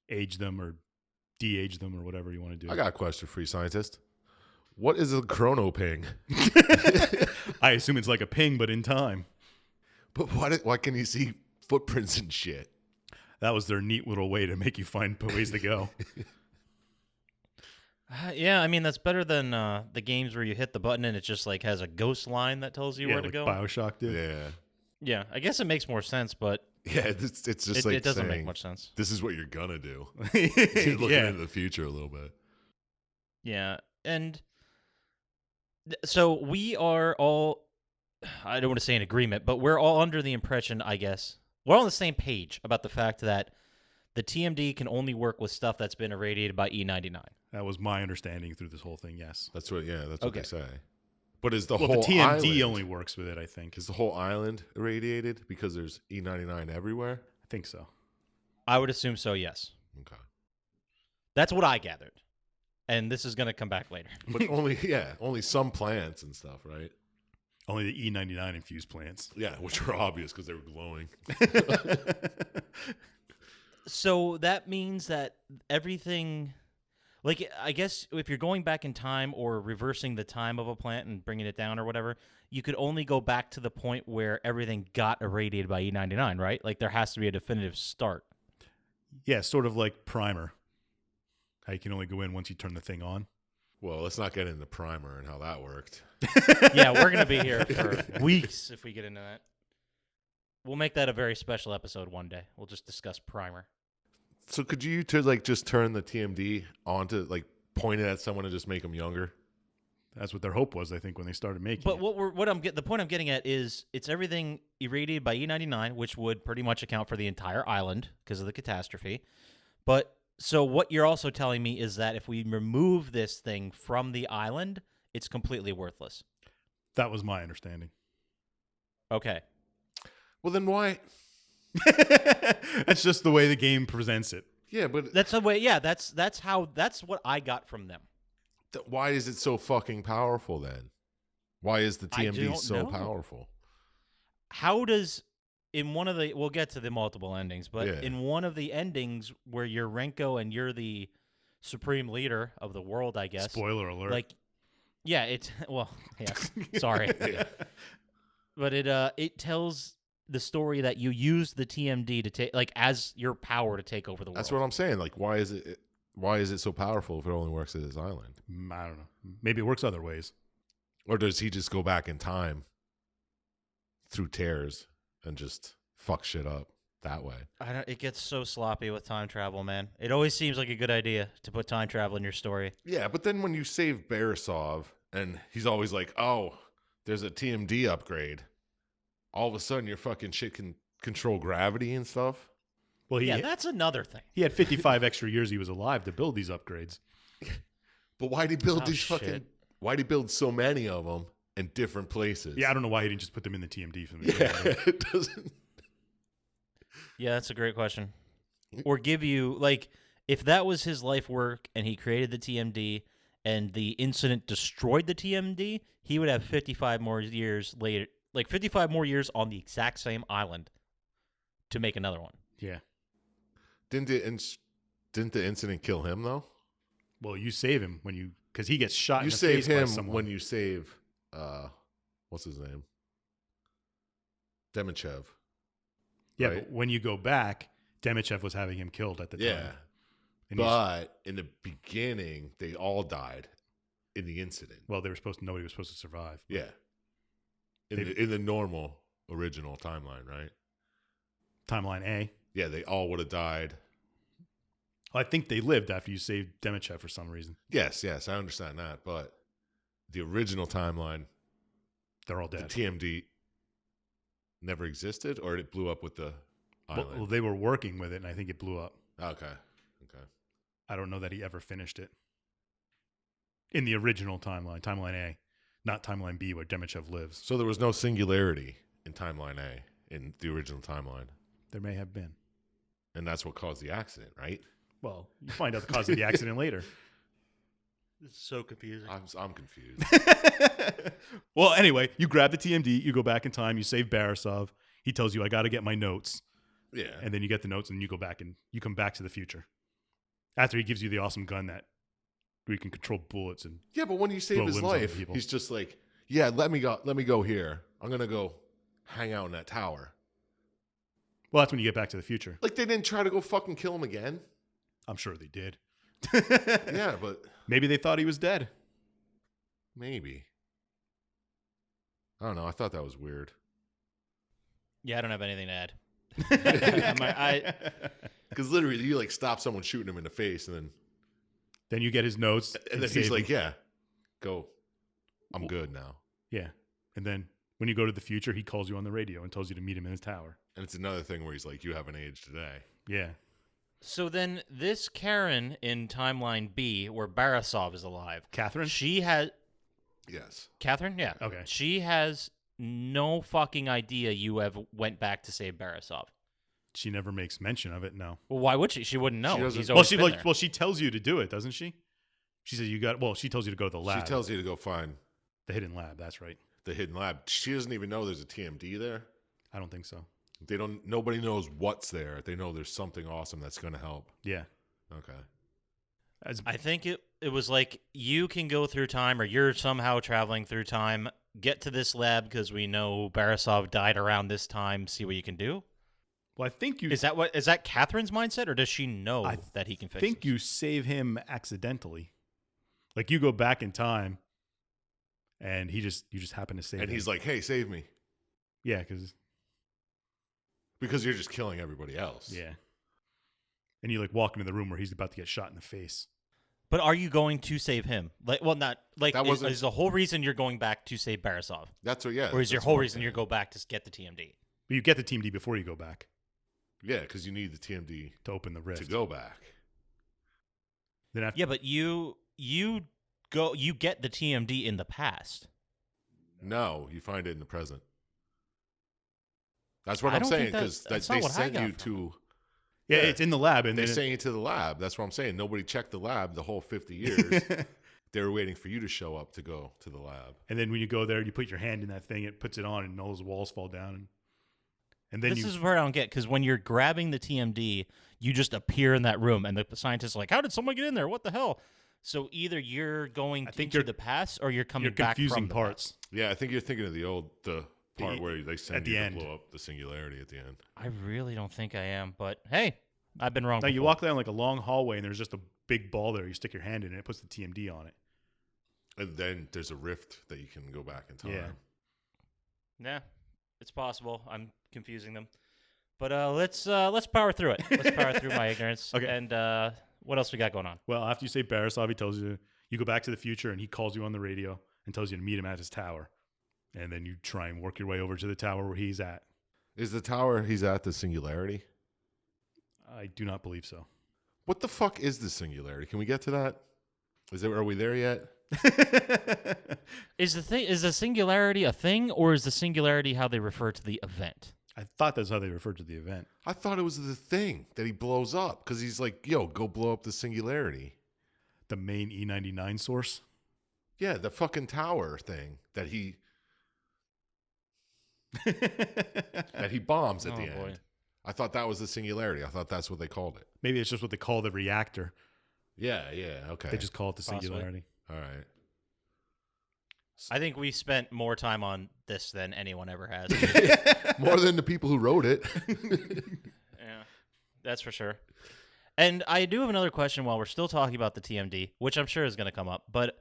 age them or de-age them or whatever you want to do. I got a question for you, scientist. What is a chrono ping? I assume it's like a ping, but in time. But why can you see footprints and shit? That was their neat little way to make you find ways to go. Yeah, I mean, that's better than the games where you hit the button and it just like has a ghost line that tells you Yeah, where to like go. Bioshock did. Yeah. Yeah, I guess it makes more sense, but Yeah, it's just like it doesn't saying, make much sense. this is what you're going to do. You're looking Yeah. into the future a little bit. Yeah, and so we are all, I don't want to say in agreement, but we're all under the impression, I guess, we're all on the same page about the fact that the TMD can only work with stuff that's been irradiated by E99. That was my understanding through this whole thing, yes. That's what what Okay. they say. But is the Well, whole the TMD island, only works with it, I think. is the whole island irradiated because there's E99 everywhere? I think so. I would assume so, yes. Okay. That's what I gathered. And this is going to come back later. But only some plants and stuff, right? Only the E99 infused plants. Yeah, which were obvious because they were glowing. So that means that everything, like, I guess if you're going back in time or reversing the time of a plant and bringing it down or whatever, you could only go back to the point where everything got irradiated by E99, right? Like, there has to be a definitive start. Yeah, sort of like primer. How you can only go in once you turn the thing on. Well, let's not get into primer and how that worked. Yeah, we're going to be here for weeks if we get into that. We'll make that a very special episode one day. We'll just discuss primer. So could you like just turn the TMD on to like point it at someone and just make them younger? That's what their hope was, I think, when they started making But it. the point I'm getting at is it's everything irradiated by E99, which would pretty much account for the entire island because of the catastrophe. But so what you're also telling me is that if we remove this thing from the island, it's completely worthless. That was my understanding. Okay. Well, then why? That's just the way the game presents it. Yeah, but That's the way. Yeah, that's what I got from them. Why is it so fucking powerful then? Why is the I TMD don't so know. powerful? How does in one of the we'll get to the multiple endings, but Yeah. in one of the endings where you're Renko and you're the supreme leader of the world, I guess. Spoiler alert. Like, yeah, it's well, yeah. Sorry, Yeah. but it tells the story that you use the TMD to take like as your power to take over the world. That's what I'm saying. Like, why is it so powerful if it only works at his island? I don't know. Maybe it works other ways. Or does he just go back in time through tears and just fuck shit up that way? It gets so sloppy with time travel, man. It always seems like a good idea to put time travel in your story. Yeah, but then when you save Barisov and he's always like, oh, there's a TMD upgrade, all of a sudden your fucking shit can control gravity and stuff. Well, Yeah, that's another thing. he had 55 extra years he was alive to build these upgrades. But why'd he build Oh, these shit. fucking... Why'd he build so many of them in different places? Yeah, I don't know why he didn't just put them in the TMD from the Yeah, beginning. it doesn't... Yeah, that's a great question. Or give you like if that was his life work and he created the TMD and the incident destroyed the TMD, he would have 55 more years later, like 55 more years on the exact same island to make another one. Yeah. Didn't the incident kill him, though? Well, you save him because he gets shot You in the save face by him someone. when you save... what's his name? Demichev. Yeah, right? but when you go back, Demichev was having him killed at the Yeah. time. And he's- But in the beginning, they all died in the incident. well, nobody was supposed to survive. Yeah. In the normal original timeline, right? Timeline A. Yeah, they all would have died. I think they lived after you saved Demichev for some reason. Yes, I understand that. But the original timeline, They're all the dead. TMD never existed, or it blew up with the island? Well, they were working with it, and I think it blew up. Okay. I don't know that he ever finished it. In the original timeline, timeline A, not timeline B where Demichev lives. So there was no singularity in timeline A, in the original timeline. There may have been. And that's what caused the accident, right? Well, you find out the cause of the accident later. This is so confusing. I'm confused. Well, anyway, you grab the TMD, you go back in time, you save Barisov. He tells you, I got to get my notes. Yeah. And then you get the notes and you go back and you come back to the future. After he gives you the awesome gun where you can control bullets and Yeah, but when you save blow his limbs off life, people. he's just like, yeah, let me go here. I'm going to go hang out in that tower. well, that's when you get back to the future. Like, they didn't try to go fucking kill him again. I'm sure they did. Yeah, but Maybe they thought he was dead. maybe. I don't know. I thought that was weird. Yeah, I don't have anything to add. Because literally, you like stop someone shooting him in the face, and Then you get his notes. then he's save like, him. yeah, go. I'm good now. Yeah. And then when you go to the future, he calls you on the radio and tells you to meet him in his tower. And it's another thing where he's like, you haven't aged today. Yeah. So then this Karen in timeline B, where Barisov is alive, Catherine? she has Yes. Catherine. Yeah. Okay. She has no fucking idea you have went back to save Barisov. She never makes mention of it, no. Well, why would she? She wouldn't know. She doesn't- He's Well, always been there. she tells you to do it, doesn't she? She says she tells you to go to the lab. She tells you to go find. the hidden lab, that's right. the hidden lab. She doesn't even know there's a TMD there. I don't think so. Nobody knows what's there. They know there's something awesome that's going to help. Yeah. Okay. I think it was like you can go through time, or you're somehow traveling through time, get to this lab because we know Barisov died around this time, see what you can do. Well, I think you... Is that Catherine's mindset, or does she know that he can fix think this? you save him accidentally. Like, you go back in time, and you just happen to save him. And he's like, hey, save me. Yeah, because you're just killing everybody else. Yeah. And you, like, walk into the room where he's about to get shot in the face. But are you going to save him? Like, well, not like That wasn't- is the whole reason you're going back to save Barisov, That's what, yeah. or is your that's whole what I'm reason you saying. go back to get the TMD? But you get the Team D before you go back Yeah, because you need the TMD to open the rift. to go back. Then after, Yeah, but you get the TMD in the past. No, you find it in the present. That's what I I'm don't saying, think because that's they not what I sent got you from to... yeah, it's in the lab. And They then sent you to the lab. That's what I'm saying. Nobody checked the lab the whole 50 years. They were waiting for you to show up to go to the lab. and then when you go there, you put your hand in that thing, it puts it on, and all those walls fall down. And then This is where I don't get, because when you're grabbing the TMD, you just appear in that room, and the scientist's like, how did someone get in there? What the hell? So either you're going into the past, or you're coming you're back confusing from the parts. Yeah, I think you're thinking of the part where they send at the you end. to blow up the singularity at the end. I really don't think I am, but hey, I've been wrong. Now, you before. walk down like a long hallway, and there's just a big ball there. You stick your hand in, and it puts the TMD on it. And then there's a rift that you can go back in time. Yeah. Yeah, it's possible. I'm confusing them. But let's power through it. Let's power through my ignorance. Okay. And what else we got going on? Well, after you say Barisov, he tells you go back to the future, and he calls you on the radio and tells you to meet him at his tower. And then you try and work your way over to the tower where he's at. Is the tower he's at the singularity? I do not believe so. What the fuck is the singularity? Can we get to that? Are we there yet? Is the singularity a thing, or is the singularity how they refer to the event? I thought that's how they referred to the event. I thought it was the thing that he blows up because he's like, yo, go blow up the singularity. The main E99 source. Yeah, the fucking tower thing that he bombs at the boy. end. I thought that was the singularity. I thought that's what they called it. Maybe it's just what they call the reactor. Yeah, okay. They just call it the Possibly. singularity. All right. I think we spent more time on this than anyone ever has. More than the people who wrote it. Yeah, that's for sure. And I do have another question while we're still talking about the TMD, which I'm sure is going to come up. But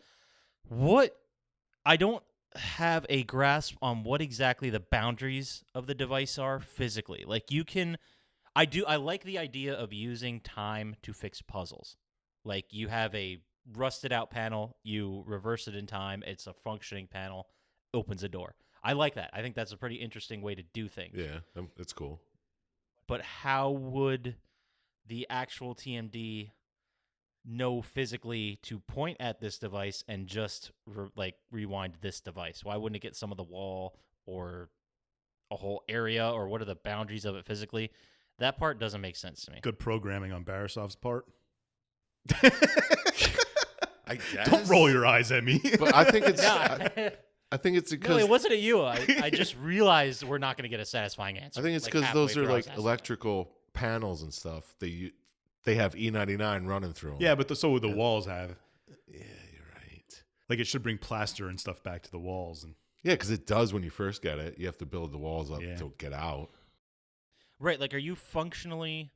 I don't have a grasp on what exactly the boundaries of the device are physically. Like I like the idea of using time to fix puzzles. Like you have a rusted out panel, you reverse it in time, it's a functioning panel, opens a door. I like that. I think that's a pretty interesting way to do things. Yeah, that's cool. But how would the actual TMD know physically to point at this device and just rewind this device? Why wouldn't it get some of the wall or a whole area, or what are the boundaries of it physically? That part doesn't make sense to me. Good programming on Barisov's part. I guess. Don't roll your eyes at me. But I think it's Yeah. I think it's No, because it wasn't at you. I just realized we're not going to get a satisfying answer. I think it's like, because halfway those are through I like was asking. electrical panels and stuff. They have E99 running through them. Yeah, but so would the walls have. Yeah, you're right. Like, it should bring plaster and stuff back to the walls. And Yeah, because it does when you first get it. You have to build the walls up Yeah. to get out. Right, like are you functionally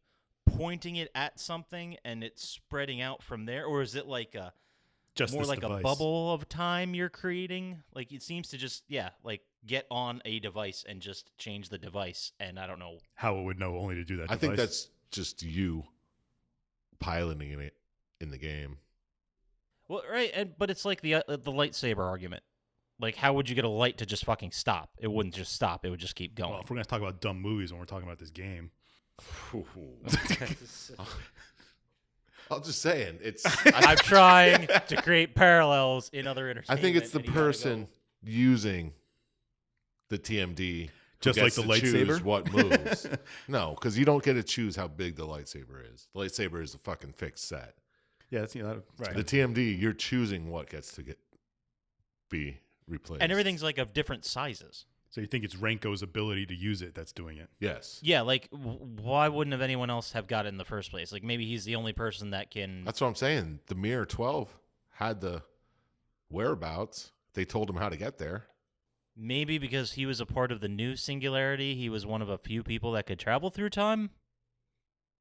pointing it at something and it's spreading out from there, or is it like just more this like device. a bubble of time you're creating? Like it seems to just like get on a device and just change the device, and I don't know. How it would know only to do that I think device. that's just you piloting it in the game. Well, right, but it's like the lightsaber argument. Like, how would you get a light to just fucking stop? It wouldn't just stop. It would just keep going. Well, if we're going to talk about dumb movies when we're talking about this game. I'm just saying, it's. I'm trying to create parallels in other I entertainment. think it's the and you gotta person go- using the TMD who Just like gets the to choose lightsaber? what moves. No, because you don't get to choose how big the lightsaber is. The lightsaber is a fucking fixed set. Yeah, that's right. The TMD, you're choosing what gets to be replaced. And everything's like of different sizes. So you think it's Renko's ability to use it that's doing it? Yes. Yeah, like why wouldn't have anyone else have got it in the first place? Like maybe he's the only person that can. That's what I'm saying. The Mirror 12 had the whereabouts. They told him how to get there. Maybe because he was a part of the new Singularity, he was one of a few people that could travel through time,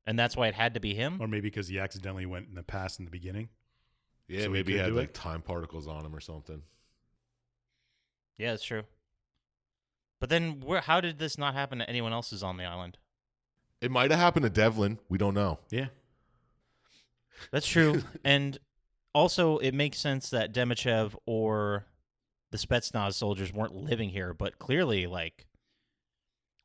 and that's why it had to be him. Or maybe because he accidentally went in the past in the beginning? Yeah, So he maybe he could had do like it? time particles on him or something. Yeah, that's true. But then, how did this not happen to anyone else's on the island? It might have happened to Devlin. We don't know. Yeah. That's true. And also, it makes sense that Demichev or the Spetsnaz soldiers weren't living here, but clearly, like,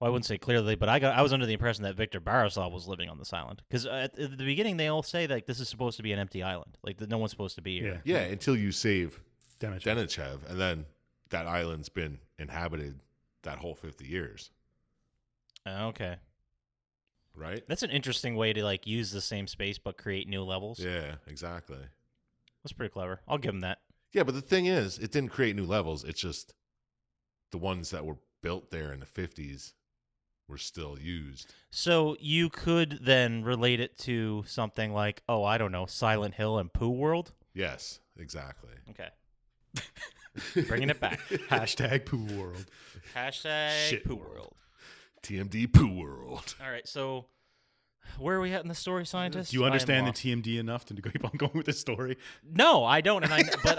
well, I wouldn't say clearly, but I was under the impression that Viktor Borisov was living on this island. Because at the beginning, they all say, like, this is supposed to be an empty island. Like, that no one's supposed to be here. Yeah. Yeah, until you save Damage. Denichev, and then that island's been inhabited that whole 50 years, Okay. right? That's an interesting way to, like, use the same space but create new levels. Yeah, exactly. That's pretty clever. I'll give him that. Yeah, but the thing is, it didn't create new levels. It's just the ones that were built there in the 50s were still used. So you could then relate it to something like, oh, I don't know, Silent Hill and Pooh World? Yes, exactly. Okay. Bringing it back. Hashtag Pooh World. Hashtag Shit Pooh world. World. TMD Pooh World. All right, so where are we at in the story, Scientist? Do you understand I the am TMD enough to keep on going with this story? No, I don't, but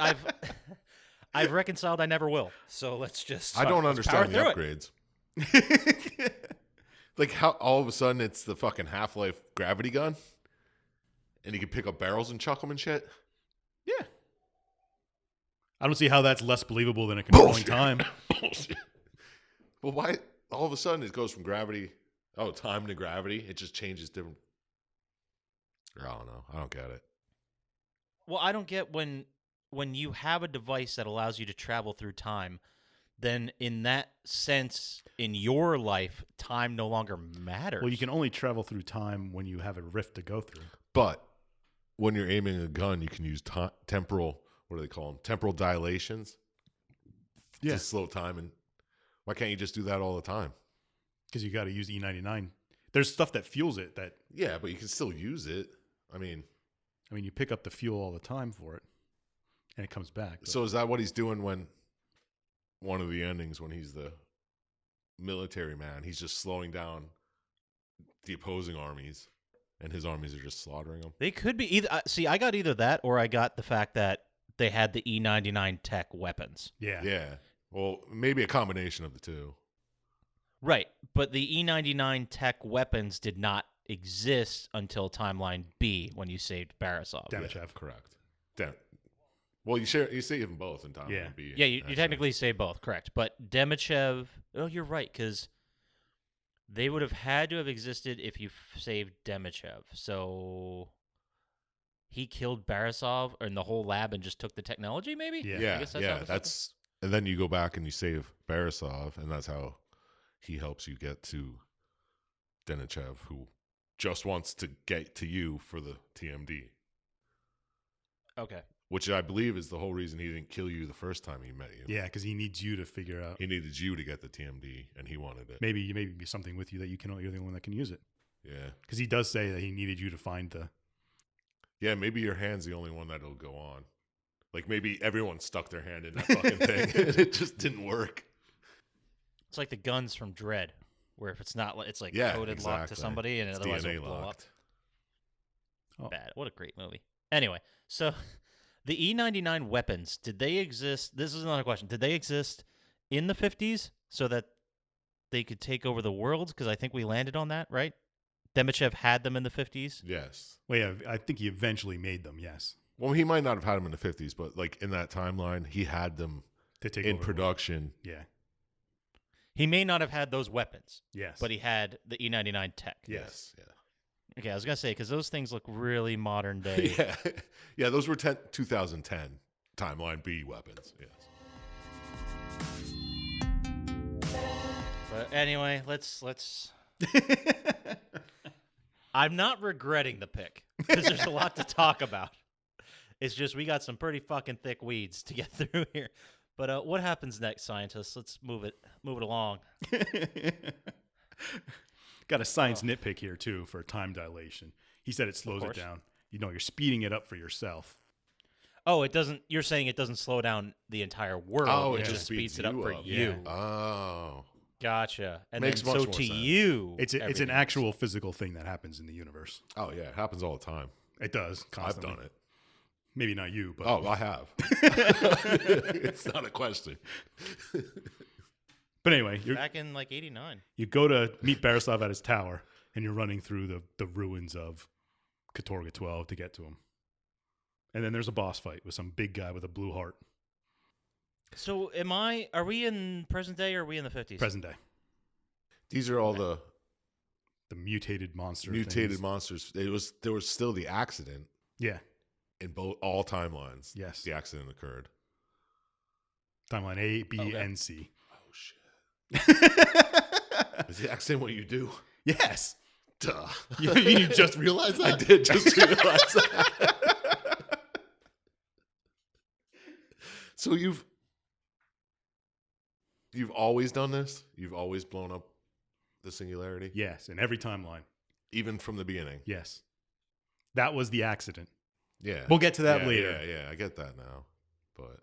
I've reconciled I never will. So let's just I don't let's power understand the through it. upgrades. Like how all of a sudden it's the fucking Half-Life gravity gun, and you can pick up barrels and chuck them and shit. Yeah. I don't see how that's less believable than a controlling Bullshit. time. Bullshit. Well, why all of a sudden it goes from gravity, time to gravity? It just changes different. I don't know. I don't get it. Well, I don't get when you have a device that allows you to travel through time, then in that sense, in your life, time no longer matters. Well, you can only travel through time when you have a rift to go through. But when you're aiming a gun, you can use temporal. What do they call them? Temporal dilations. Yeah. To slow time. And why can't you just do that all the time? Because you got to use E99. There's stuff that fuels it that, Yeah, but you can still use it. I mean, you pick up the fuel all the time for it, and it comes back. But so is that what he's doing when one of the endings, when he's the military man, he's just slowing down the opposing armies, and his armies are just slaughtering them? They could be either. See, I got either that, or I got the fact that they had the E99 tech weapons. yeah. Yeah. Well, maybe a combination of the two. Right, but the E99 tech weapons did not exist until Timeline B when you saved Borisov. Damage. Yeah, correct. Well, you save them both in time. Yeah. B, Yeah, you actually. technically say both, correct. But Demichev, oh, you're right, because they would have had to have existed if you saved Demichev. So he killed Borisov in the whole lab and just took the technology, maybe? Yeah. I Yeah, guess that's how yeah. this happened. That's and then you go back and you save Borisov, and that's how he helps you get to Denichev, who just wants to get to you for the TMD, Okay. which I believe is the whole reason he didn't kill you the first time he met you. Yeah, because he needs you to figure out. He needed you to get the TMD, and he wanted it. Maybe be something with you that you're the only one that can use it. Yeah. Because he does say that he needed you to find the. Yeah, maybe your hand's the only one that'll go on. Like maybe everyone stuck their hand in that fucking thing, and it just didn't work. It's like the guns from Dread, where if it's not, it's like Yeah, coded locked to exactly. somebody, and It's otherwise DNA it'll blow up. locked. Oh. Bad. What a great movie. Anyway, so the E99 weapons, did they exist? This is another question. Did they exist in the 50s so that they could take over the world? Because I think we landed on that, right? Demichev had them in the 50s. Yes. Well, yeah, I think he eventually made them. Yes, Well, he might not have had them in the 50s, but like in that timeline, he had them to take in over the world. production. Yeah. He may not have had those weapons, Yes. but he had the E99 tech. Yes. Yeah. Okay, I was going to say, because those things look really modern day. Yeah. Yeah, those were 2010 timeline B weapons. Yes. But anyway, let's I'm not regretting the pick because there's a lot to talk about. It's just we got some pretty fucking thick weeds to get through here. But what happens next, scientists? Let's move it along. Got a science nitpick here too for time dilation. He said it slows it course. down. You're speeding it up for yourself. Oh, it doesn't. You're saying it doesn't slow down the entire world. Oh, it it just just speeds speeds it up you for up. you. Oh. Gotcha. And Makes then, much so more to sense. you, It's an everything actual physical thing that happens in the universe. Oh, yeah. It happens all the time. It does. Constantly. I've done it. Maybe not you, but Oh, I have. It's not a question. but anyway, back in like '89. you go to meet Barisov at his tower, and you're running through the ruins of Katorga 12 to get to him. And then there's a boss fight with some big guy with a blue heart. So are we in present day or are we in the 50s? Present day. These are all the The mutated monster mutated things. monsters. There was still the accident Yeah. in all timelines. Yes. The accident occurred. Timeline A, B, Okay. and C. Oh, shit. Is the accident what you do? Yes. Duh. You just realized that? I did just realize that. So you've always done this? You've always blown up the singularity? Yes, in every timeline. Even from the beginning? Yes. That was the accident. Yeah. We'll get to that Yeah, later. Yeah, I get that now. But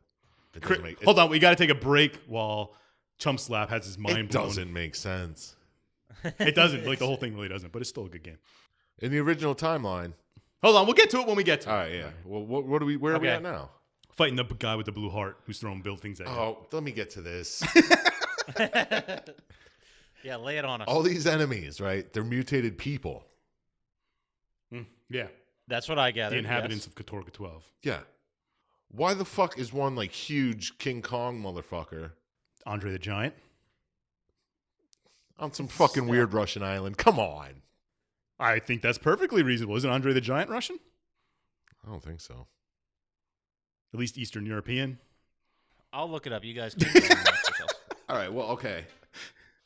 it Cri- doesn't make Hold on, we got to take a break while Chump Slap has his mind it blown. doesn't make sense. It doesn't. Like the whole thing really doesn't, but it's still a good game. In the original timeline. Hold on, we'll get to it when we get to All it. right, yeah. Well, where are we Okay. at now? Fighting the guy with the blue heart who's throwing buildings at you. Oh, let me get to this. Yeah, lay it on us. All these enemies, right? They're mutated people. Yeah. That's what I gathered. The inhabitants of Katorga 12. Yeah. Why the fuck is one like huge King Kong motherfucker Andre the Giant. on some fucking weird Russian island? Come on. I think that's perfectly reasonable. Isn't Andre the Giant Russian? I don't think so. At least Eastern European. I'll look it up. You guys keep going amongst yourselves. All right. Well, okay.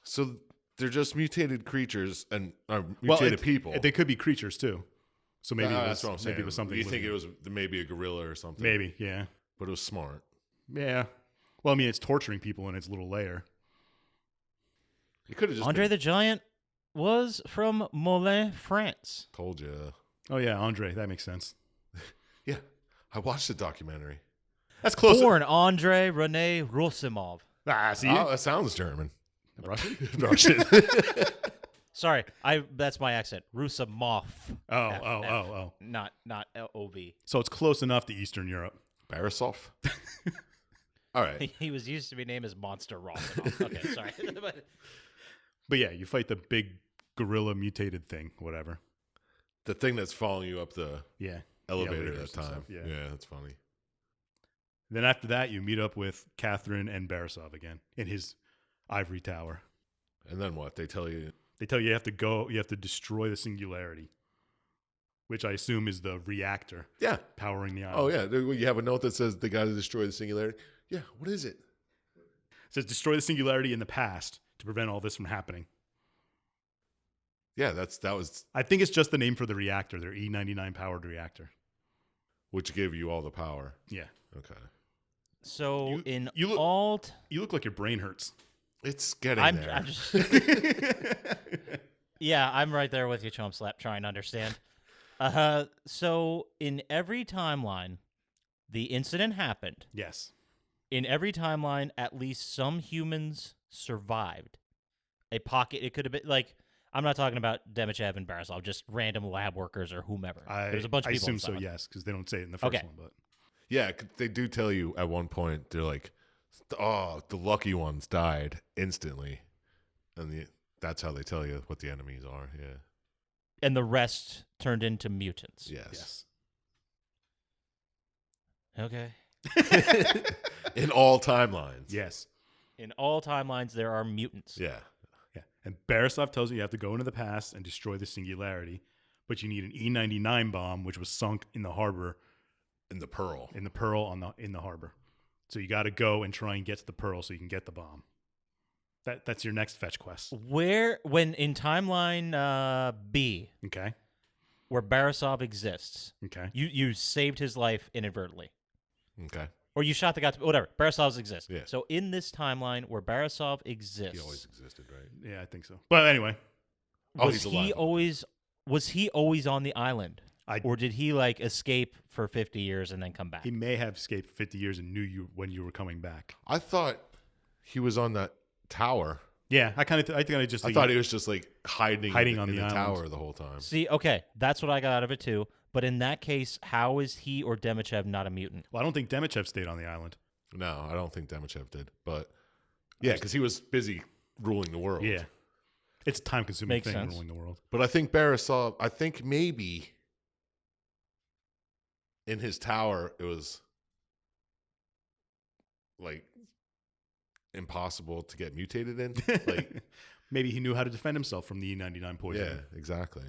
So they're just mutated creatures and mutated people. They could be creatures too. So maybe That's what I'm saying. maybe it was something. You think living. it was maybe a gorilla or something? Maybe, yeah. But it was smart. Yeah. Well, I mean, it's torturing people in its little lair. You could have just Andre the Giant was from Moulins, France. told you. Oh yeah, Andre. That makes sense. Yeah, I watched the documentary. That's close. Born Andre Rene Rosimov. See, Oh, that sounds German. Russian. Russian. Sorry, that's my accent. Rusimov. Oh, F, oh, F, oh, oh. Not L-O-V. So it's close enough to Eastern Europe. Barisov. All right. He was used to be named as Monster Rosimov. Okay, sorry. But yeah, you fight the big gorilla mutated thing, whatever. The thing that's following you up the Yeah. elevator that elevators and time. stuff, yeah. Yeah, that's funny. Then after that, you meet up with Catherine and Barisov again in his ivory tower. And then what? They tell you. They tell you have to destroy the singularity, which I assume is the reactor Yeah. powering the island. Oh, yeah. You have a note that says they got to destroy the singularity. Yeah. What is it? It says destroy the singularity in the past to prevent all this from happening. Yeah, that was I think it's just the name for the reactor, their E99 powered reactor. which gave you all the power. Yeah. Okay. So you look- all... You look like your brain hurts. It's getting I'm there. just... Yeah, I'm right there with you, Chump Slap, trying to understand. So in every timeline, the incident happened. Yes. In every timeline, at least some humans survived. A pocket, it could have been like, I'm not talking about Demichev and Barisov, just random lab workers or whomever. There's a bunch of I people. assume in so, Silent. yes, because they don't say it in the first Okay. one. But Yeah, they do tell you at one point, they're like, oh, the lucky ones died instantly. And that's how they tell you what the enemies are. Yeah. And the rest turned into mutants. Yes. Okay. In all timelines. yes. In all timelines, there are mutants. Yeah. Yeah. And Barisov tells you have to go into the past and destroy the singularity, but you need an E99 bomb, which was sunk in the harbor, In the Pearl. in the Pearl in the harbor. So you got to go and try and get to the Pearl so you can get the bomb. That's your next fetch quest. When in timeline B, Okay. where Barisov exists, Okay. you saved his life inadvertently. Okay. Or you shot the guy. Whatever. Barisovs exist. Yeah. So in this timeline where Barisov exists, He always existed, right? Yeah, I think so. But anyway, Oh, was he's he alive. always on the island, I- or did he like escape for 50 years and then come back? he may have escaped 50 years and knew you when you were coming back. I thought he was on that tower. Yeah, I thought He was just like hiding on in the the island. tower the whole time. See, okay, that's what I got out of it too. But in that case, how is he or Demichev not a mutant? Well, I don't think Demichev stayed on the island. No, I don't think Demichev did. But yeah, because he was busy ruling the world. Yeah. It's a time-consuming Makes thing, sense. ruling the world. But I think Barisov, maybe in his tower, it was like impossible to get mutated in. Like, Maybe he knew how to defend himself from the E99 poison. yeah, exactly.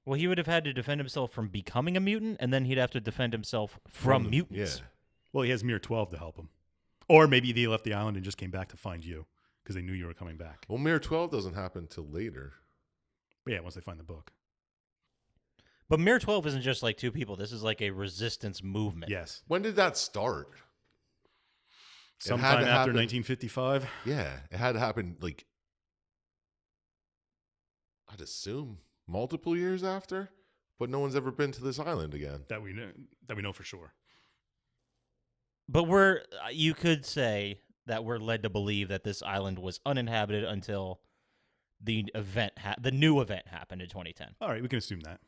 Well, he would have had to defend himself from becoming a mutant, and then he'd have to defend himself from mutants. Yeah. Well, he has Mir 12 to help him. Or maybe they left the island and just came back to find you because they knew you were coming back. Well, Mirror 12 doesn't happen till later. But yeah, once they find the book. But Mir 12 isn't just like two people. This is like a resistance movement. Yes. When did that start? Sometime to after happen- 1955. Yeah, it had to happen like I'd assume multiple years after, but no one's ever been to this island again. That we know for sure. But you could say that we're led to believe that this island was uninhabited until the new event happened in 2010. All right, we can assume that.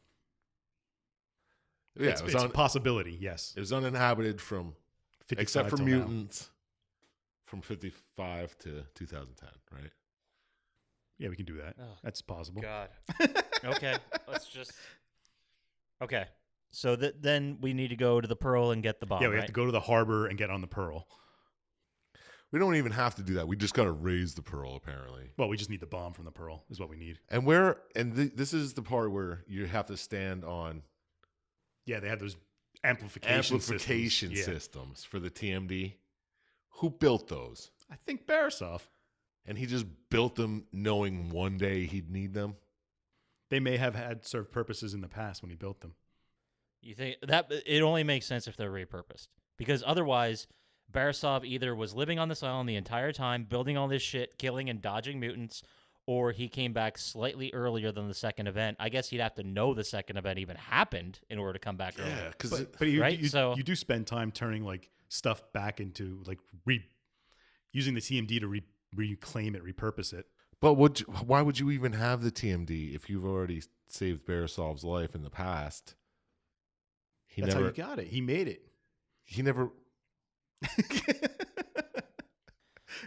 Yeah, it's a possibility, yes. it was uninhabited from 55 except for till now. mutants from 55 to 2010, right? Yeah, we can do that. Oh, That's possible. God. Okay, let's just. Okay, so then we need to go to the Pearl and get the bomb. Yeah, we right? have to go to the harbor and get on the Pearl. We don't even have to do that. We just got to raise the pearl, apparently. Well, we just need the bomb from the Pearl is what we need. And this is the part where you have to stand on Yeah, they have those amplification systems for the TMD. Who built those? I think Barisov. And he just built them knowing one day he'd need them. They may have had served purposes in the past when he built them. You think that it only makes sense if they're repurposed, because otherwise, Barisov either was living on this island the entire time, building all this shit, killing and dodging mutants, or he came back slightly earlier than the second event. I guess he'd have to know the second event even happened in order to come back earlier. Yeah, because But you, Right? you, So- you do spend time turning like stuff back into like using the TMD to reclaim it, repurpose it. but why would you even have the TMD if you've already saved Barisov's life in the past? That's how you got it. He made it. He never.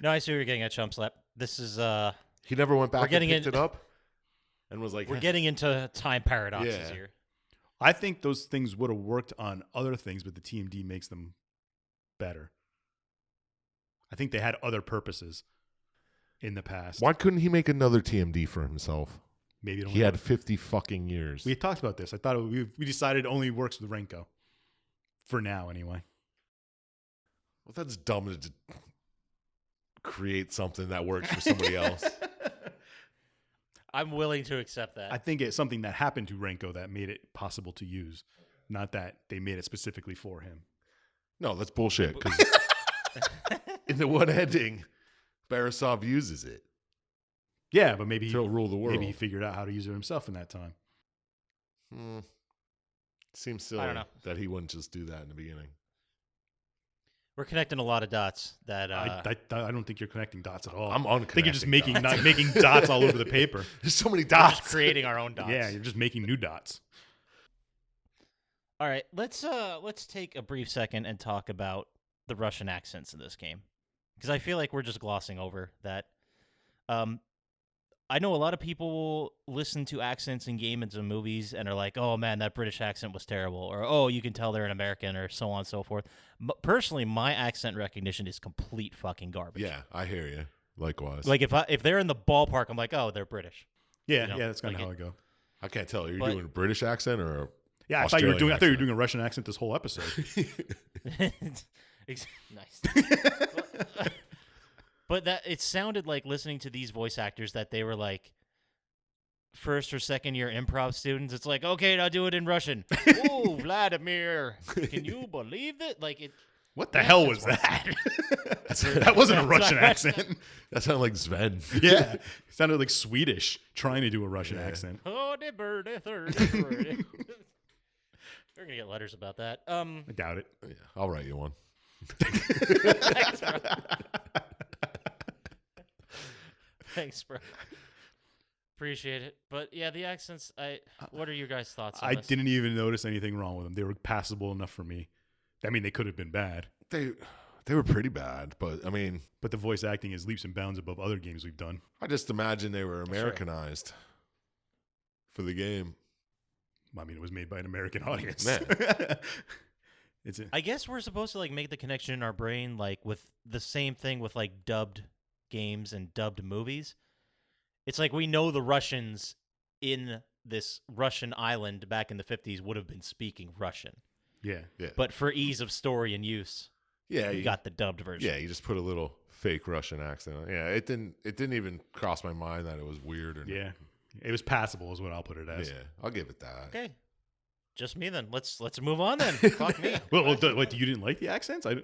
No, I see what you're getting at, Chump Slap. This is He never went back We're and getting picked in- it up and was like, we're getting into time paradoxes Yeah. here. I think those things would have worked on other things, but the TMD makes them better. I think they had other purposes in the past. why couldn't he make another TMD for himself? Maybe it only He had worked. 50 fucking years. We had talked about this. I thought we decided it only works with Renko. For now, anyway. Well, that's dumb to create something that works for somebody else. I'm willing to accept that. I think it's something that happened to Renko that made it possible to use, not that they made it specifically for him. No, that's bullshit. Because in the one ending, Barisov uses it Yeah, but maybe to rule the world. maybe he figured out how to use it himself in that time. Seems silly I don't know. that he wouldn't just do that in the beginning. We're connecting a lot of dots. That I don't think you're connecting dots at all. I'm I think you're just making dots. making dots all over the paper. There's so many we're dots. just creating our own dots. Yeah, you're just making new dots. All right, let's take a brief second and talk about the Russian accents in this game, because I feel like we're just glossing over that. I know a lot of people listen to accents in games and movies and are like, "Oh man, that British accent was terrible," or "Oh, you can tell they're an American," or so on and so forth. Personally, my accent recognition is complete fucking garbage. Yeah, I hear you. Likewise. Like if they're in the ballpark, I'm like, "Oh, they're British." Yeah, You know, yeah, that's kind of like how I go. I can't tell. Are you But- doing a British accent or a Yeah, I thought you were Australian doing a Russian accent this whole episode. Nice. But that it sounded like listening to these voice actors that they were like first or second year improv students. It's like, okay, now do it in Russian. Oh, Vladimir, can you believe it? Like it. What the hell was that? That wasn't a Russian accent. That sounded like Sven. Yeah. It sounded like Swedish trying to do a Russian accent. Oh, the birdie, thirty, birdie. We're gonna get letters about that. I doubt it. Yeah, I'll write you one. Thanks, bro. Thanks, bro. Appreciate it. But yeah, the accents. What are your guys' thoughts on I this? didn't even notice anything wrong with them. They were passable enough for me. I mean, they could have been bad, They were pretty bad, but I mean, but the voice acting is leaps and bounds above other games we've done. I just imagine they were Americanized for the game. I mean, it was made by an American audience. Yeah. I guess we're supposed to like make the connection in our brain, like with the same thing with like dubbed games and dubbed movies. It's like we know the Russians in this Russian island back in the 50s would have been speaking Russian. Yeah. But for ease of story and use, Yeah, we got the dubbed version. Yeah, you just put a little fake Russian accent on. Yeah, it didn't even cross my mind that it was weird or Yeah. It was passable is what I'll put it as. Yeah, I'll give it that. Okay. Just me then. Let's move on then. Fuck me. Well, what, you didn't like the accents? Do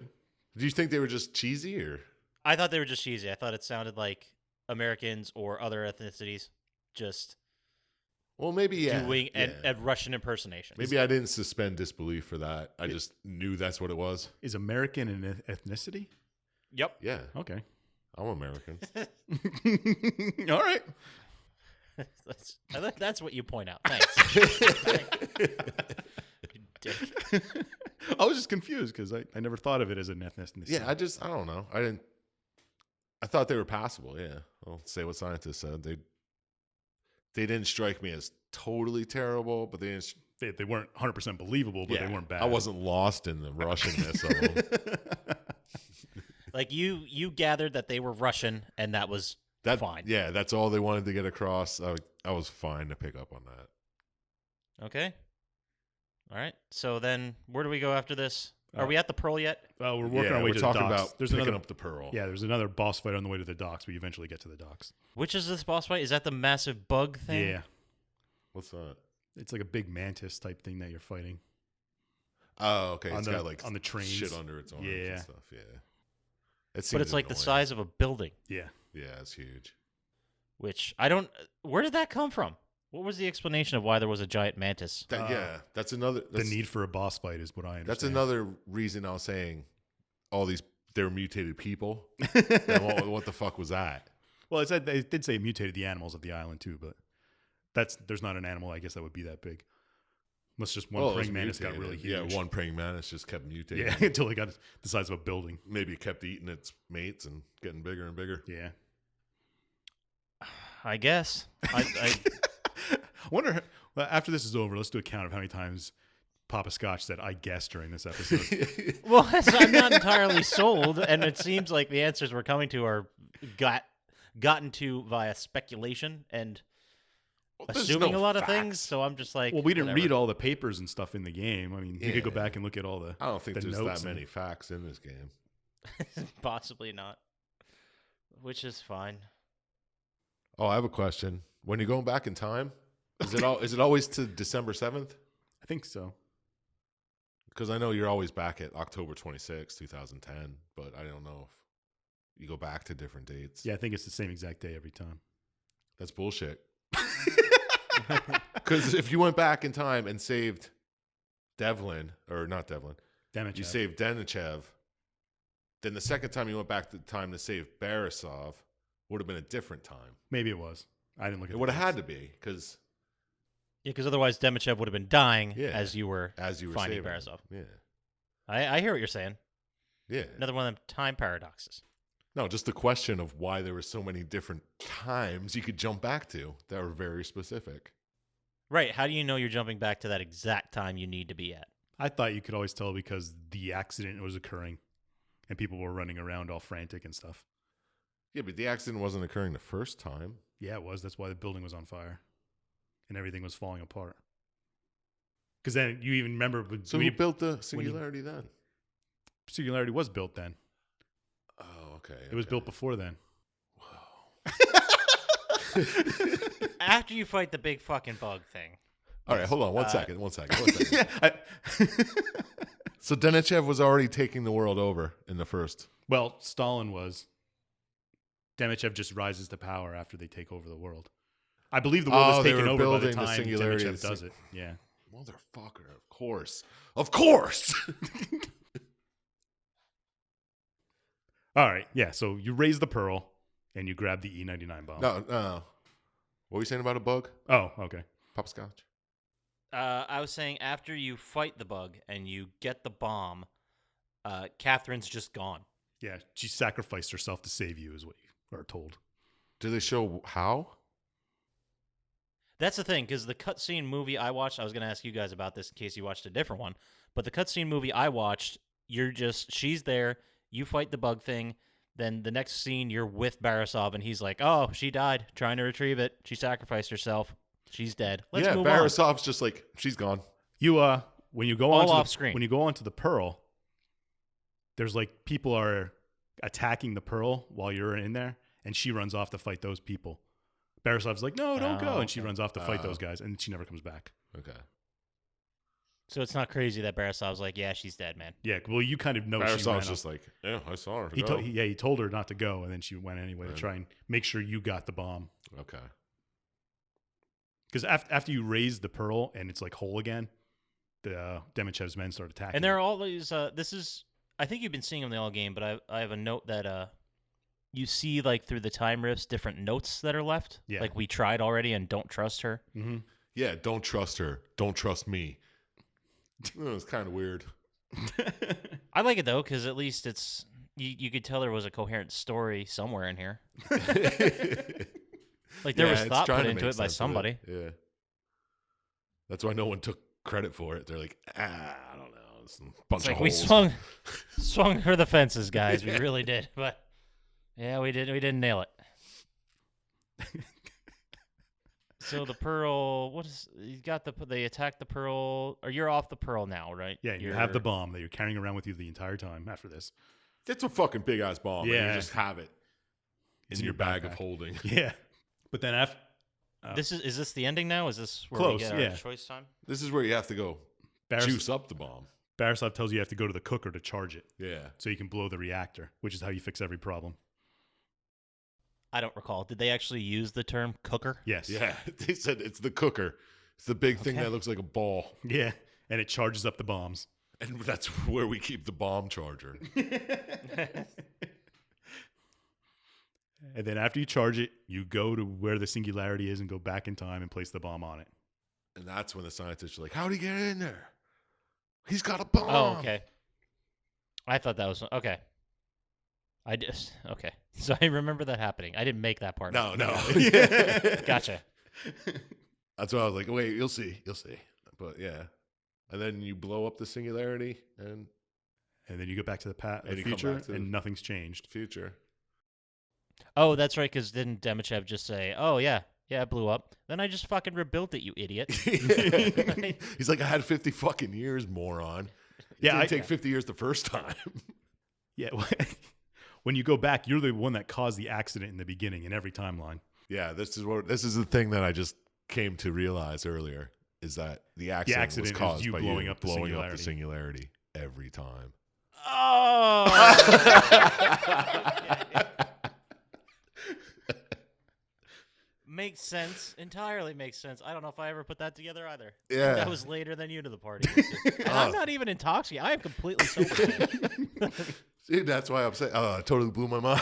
you think they were just cheesy or? I thought they were just cheesy. I thought it sounded like Americans or other ethnicities just Well, maybe doing a Russian impersonation. Maybe I didn't suspend disbelief for that. I just knew that's what it was. Is American an ethnicity? Yep. Yeah, Okay. I'm American. All right. That's what you point out. Thanks. You dick. I was just confused because I never thought of it as an ethnicity. Yeah, I don't know. I thought they were passable. Yeah, I'll say what scientists said. They didn't strike me as totally terrible, but They weren't 100% believable, but they weren't bad. I wasn't lost in the Russianness of them. Like you gathered that they were Russian, and that was fine. Yeah, that's all they wanted to get across. I was fine to pick up on that. Okay. All right. So then, where do we go after this? Are we at the Pearl yet? Well, we're working our way we're to the talking docks. about There's picking another up the pearl. Yeah, there's another boss fight on the way to the docks. We eventually get to the docks. Which is this boss fight? Is that the massive bug thing? Yeah, What's that? it's like a big mantis type thing that you're fighting. Oh, okay. On It's the- got like on the trains. shit under its arms Yeah. and stuff. Yeah. It But seems it's like the annoying. size of a building, Yeah, Yeah, it's huge. which I don't. Where did that come from? What was the explanation of why there was a giant mantis? That's another. the need for a boss fight is what I understand. That's another reason I was saying all these they're mutated people. And what the fuck was that? Well, it did say it mutated the animals of the island too, but there's not an animal I guess that would be that big. Unless just one Well, it was praying mantis got mutated. really huge. Yeah, one praying mantis just kept mutating. Yeah, until they got the size of a building. Maybe it kept eating its mates and getting bigger and bigger. Yeah. I guess. I I wonder, well, after this is over, let's do a count of how many times Poppascotch said "I guess" during this episode. well, I'm not entirely sold, and it seems like the answers we're coming to are gotten to via speculation and There's assuming no a lot of facts. things. So I'm just like, Well, we didn't whatever. read all the papers and stuff in the game. I mean, you could go Yeah. back and look at all the. I don't think the there's notes that and- many facts in this game. Possibly not, which is fine. Oh, I have a question. When you're going back in time, is it always to December 7th? I think so. Because I know you're always back at October 26, 2010, but I don't know if you go back to different dates. Yeah, I think it's the same exact day every time. That's bullshit. Because if you went back in time and saved Devlin, or not Devlin, Damn it, you Jeff. saved Denichev, then the second time you went back to time to save Barisov would have been a different time. Maybe it was. I didn't look at It would have had to be, because Yeah, because otherwise Demichev would have been dying Yeah. as you were as you were finding saving Barisov. him. I hear what you're saying. Yeah. Another one of them time paradoxes. No, just the question of why there were so many different times you could jump back to that were very specific. Right. How do you know you're jumping back to that exact time you need to be at? I thought you could always tell because the accident was occurring and people were running around all frantic and stuff. Yeah, but the accident wasn't occurring the first time. Yeah, it was. That's why the building was on fire and everything was falling apart. Because then you even remember So who built the Singularity then? Singularity was built then. Oh, okay. It was built before then. After you fight the big fucking bug thing. All right, hold on one second. Yeah, So Denichev was already taking the world over in the first. Well, Stalin was. Demichev just rises to power after they take over the world. I believe the world was they taken were over by the building the time singularity Demichev of the does it. Yeah. Motherfucker, of course. Of course! All right. Yeah. So you raise the pearl and you grab the E99 bomb. No. What were you saying about a bug? Oh, okay. Poppascotch? I was saying after you fight the bug and you get the bomb, Catherine's just gone. Yeah. She sacrificed herself to save you, is what you are told. Do they show how? That's the thing, because the cutscene movie I watched, I was going to ask you guys about this in case you watched a different one, but the cutscene movie I watched, she's there, you fight the bug thing, then the next scene you're with Barisov, and he's like, oh, she died, trying to retrieve it, she sacrificed herself, she's dead. Let's move on. Barisov's just like, she's gone. You when you go All on off screen. When you go onto the pearl, there's like people are attacking the pearl while you're in there, and she runs off to fight those people. Barisov's like, no, don't go. And she runs off to fight those guys, and she never comes back. Okay. So it's not crazy that Barisov's like, yeah, she's dead, man. Yeah, well, you kind of know she ran Barisov's off. just like, yeah, I saw her. He told her not to go, and then she went anyway to try and make sure you got the bomb. Okay. Because after you raise the pearl and it's like whole again, the Demichev's men start attacking. And there are always, I think you've been seeing them the whole game, but I have a note that you see like through the time rifts different notes that are left. Yeah. Like we tried already and don't trust her. Mm-hmm. Yeah, don't trust her. Don't trust me. It's kind of weird. I like it though, because at least it's you could tell there was a coherent story somewhere in here. Like there was it's thought trying put to into make it by sense of somebody. Yeah. That's why no one took credit for it. They're like, I don't know. It's a bunch It's of like we holes. swung for the fences, guys. We really did, but yeah, we didn't nail it. So the pearl, they attack the pearl, or you're off the pearl now, right? Yeah, you have the bomb that you're carrying around with you the entire time after this. It's a fucking big ass bomb. Yeah. And you just have it It's in your bag of holding. Yeah. But then after... Is this the ending now? Is this where Close, we get our yeah. choice time? This is where you have to go juice up the bomb. Barisov tells you have to go to the cooker to charge it. Yeah. So you can blow the reactor, which is how you fix every problem. I don't recall. Did they actually use the term cooker? Yes. Yeah. They said it's the cooker. It's the big thing Okay. that looks like a ball. Yeah. And it charges up the bombs. And that's where we keep the bomb charger. And then after you charge it, you go to where the singularity is and go back in time and place the bomb on it. And that's when the scientists are like, how'd he get in there? He's got a bomb. Oh, okay. I thought that was okay. Okay. So I remember that happening. I didn't make that part. No. Gotcha. That's why I was like, wait, you'll see. But yeah. And then you blow up the singularity and then you go back to the And you come future, back to and nothing's changed. future. Oh, that's right. Because didn't Demichev just say, "Oh yeah, it blew up"? Then I just fucking rebuilt it, you idiot. He's like, I had 50 fucking years, moron. It didn't take 50 years the first time. Yeah. When you go back, you're the one that caused the accident in the beginning in every timeline. Yeah, this is the thing that I just came to realize earlier is that the accident was is caused you by blowing you up the blowing up the singularity. singularity every time. Oh. Makes sense. Entirely makes sense. I don't know if I ever put that together either. Yeah. That was later than you to the party. And I'm not even intoxicated. I am completely sober. See, that's why I'm saying, it totally blew my mind.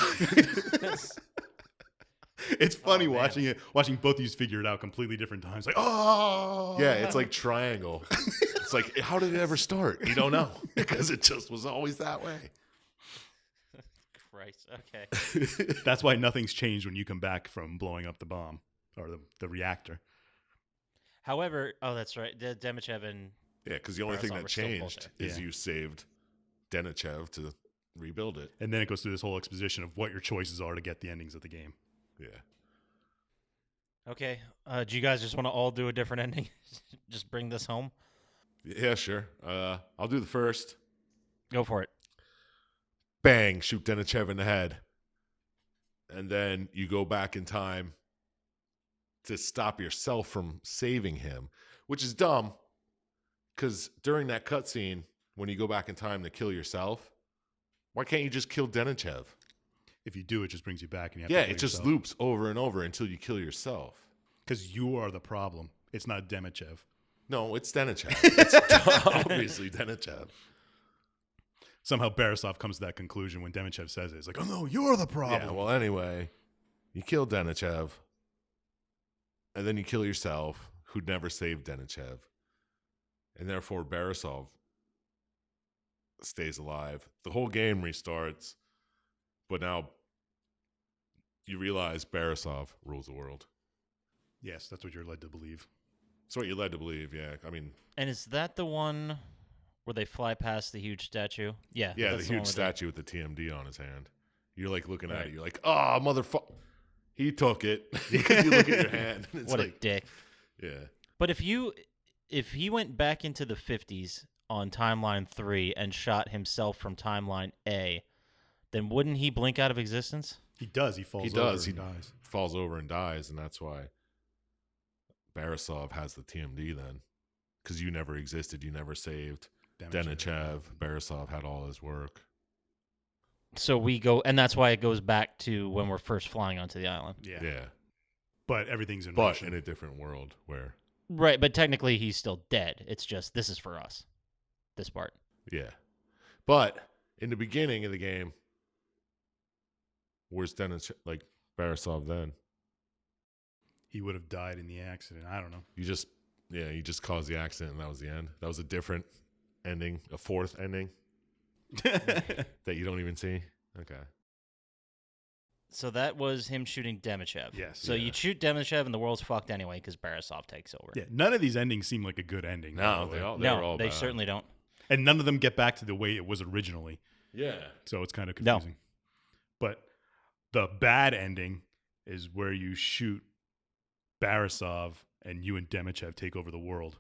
It's funny man. watching both of you figure it out completely different times. Like, Yeah, it's like triangle. It's like, how did it ever start? You don't know because it just was always that way. Christ. Okay. that's why nothing's changed when you come back from blowing up the bomb or the reactor. However, that's right. Demichev and Yeah, because the only thing Barisov that were still both changed there. is Yeah. you saved Denichev to rebuild it. And then it goes through this whole exposition of what your choices are to get the endings of the game. Yeah. Okay. Do you guys just want to all do a different ending? Just bring this home? Yeah, sure. I'll do the first. Go for it. Bang, shoot Denichev in the head. And then you go back in time to stop yourself from saving him, which is dumb because during that cutscene when you go back in time to kill yourself, why can't you just kill Denichev? If you do, it just brings you back, and you have Yeah, to kill it just yourself. loops over and over until you kill yourself. Because you are the problem. It's not Demichev. No, it's Denichev. It's obviously Denichev. Somehow Barisov comes to that conclusion when Demichev says it. It's like, oh no, you're the problem. Yeah, well, anyway, you kill Denichev, and then you kill yourself, who'd never saved Denichev. And therefore, Barisov stays alive. The whole game restarts, but now you realize Barisov rules the world. Yes, that's what you're led to believe. That's what you're led to believe, yeah. I mean, And is that the one where they fly past the huge statue? Yeah. yeah, the that's one huge where statue with the TMD on his hand. You're like looking at it, you're like, oh, motherfucker. He took it. You look at your hand, and it's What like, a dick. yeah. But if he went back into the 50s on timeline 3 and shot himself from timeline A, then wouldn't he blink out of existence? He does. He falls He over does. and He dies. falls over and dies, and that's why Barisov has the TMD then. Because you never existed. You never saved Denichev. Barisov had all his work. So we go, and that's why it goes back to when we're first flying onto the island. Yeah. Yeah. But everything's in But Russian. in a different world where, Right, but technically he's still dead. It's just, this is for us. This part. yeah. But in the beginning of the game, where's Denichev, like Barisov then? He would have died in the accident. I don't know. You just caused the accident and that was the end. That was a different ending, a fourth ending that you don't even see. Okay. So that was him shooting Demichev. Yes. So Yeah. you shoot Demichev and the world's fucked anyway because Barisov takes over. Yeah, none of these endings seem like a good ending. No, by the way. they're all they bad. certainly don't. And none of them get back to the way it was originally. Yeah. So it's kind of No. confusing. But the bad ending is where you shoot Barisov and you and Demichev take over the world.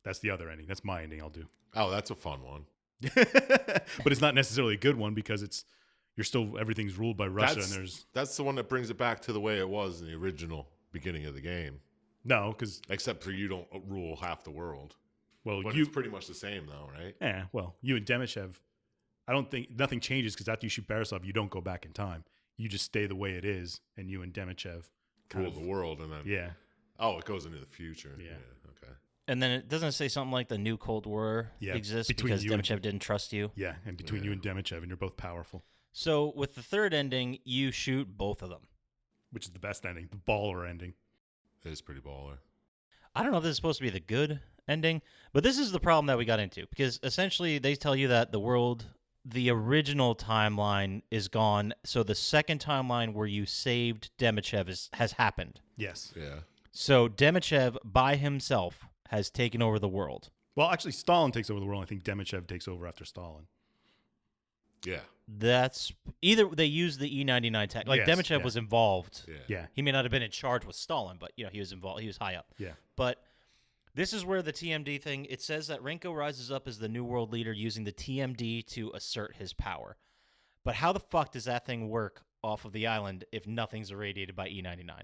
That's the other ending. That's my ending I'll do. Oh, that's a fun one. But it's not necessarily a good one because everything's ruled by Russia That's the one that brings it back to the way it was in the original beginning of the game. no, because Except for you don't rule half the world. well But you it's pretty much the same though, right? you and Demichev, I don't think nothing changes because after you shoot Barisov, you don't go back in time. You just stay the way it is, and you and Demichev Rule the world and then yeah. Oh, it goes into the future. Yeah. Okay. And then it doesn't say something like the new Cold War Yeah, exists between because you and- Demichev didn't trust you. Yeah, and between Yeah. you and Demichev, and you're both powerful, So with the third ending, you shoot both of them. which is the best ending, the baller ending. It is pretty baller. I don't know if this is supposed to be the good ending, but this is the problem that we got into because essentially they tell you that the original timeline is gone, so the second timeline where you saved Demichev has happened. Yes. Yeah. So Demichev by himself has taken over the world. Well, actually, Stalin takes over the world. I think Demichev takes over after Stalin. Yeah. That's either they use the E99 tech. Like Yes, Demichev yeah. was involved. Yeah. Yeah. He may not have been in charge with Stalin, but he was involved. He was high up. Yeah. But this is where the TMD thing, it says that Renko rises up as the new world leader using the TMD to assert his power. But how the fuck does that thing work off of the island if nothing's irradiated by E99?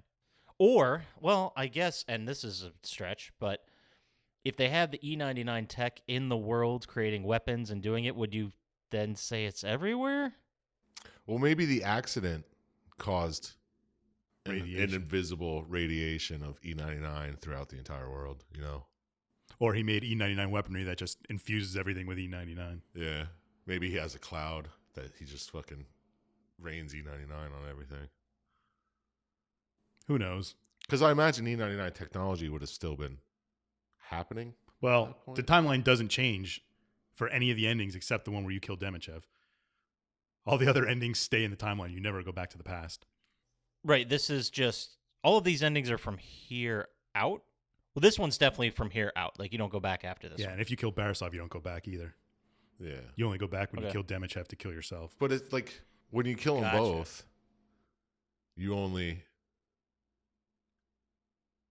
Or, well, I guess, and this is a stretch, but if they have the E99 tech in the world creating weapons and doing it, would you then say it's everywhere? Well, maybe the accident caused an Radiation. invisible radiation of E99 throughout the entire world, Or he made E99 weaponry that just infuses everything with E99. Yeah. Maybe he has a cloud that he just fucking rains E99 on everything. Who knows? Because I imagine E99 technology would have still been happening. Well, that point? the timeline doesn't change for any of the endings except the one where you kill Demichev. All the other endings stay in the timeline. You never go back to the past. Right, this is just, all of these endings are from here out. Well, this one's definitely from here out. Like, you don't go back after this Yeah, one. and if you kill Barisov, you don't go back either. Yeah. You only go back when you Okay. kill Demichev to kill yourself. But it's like when you kill them Gotcha. both,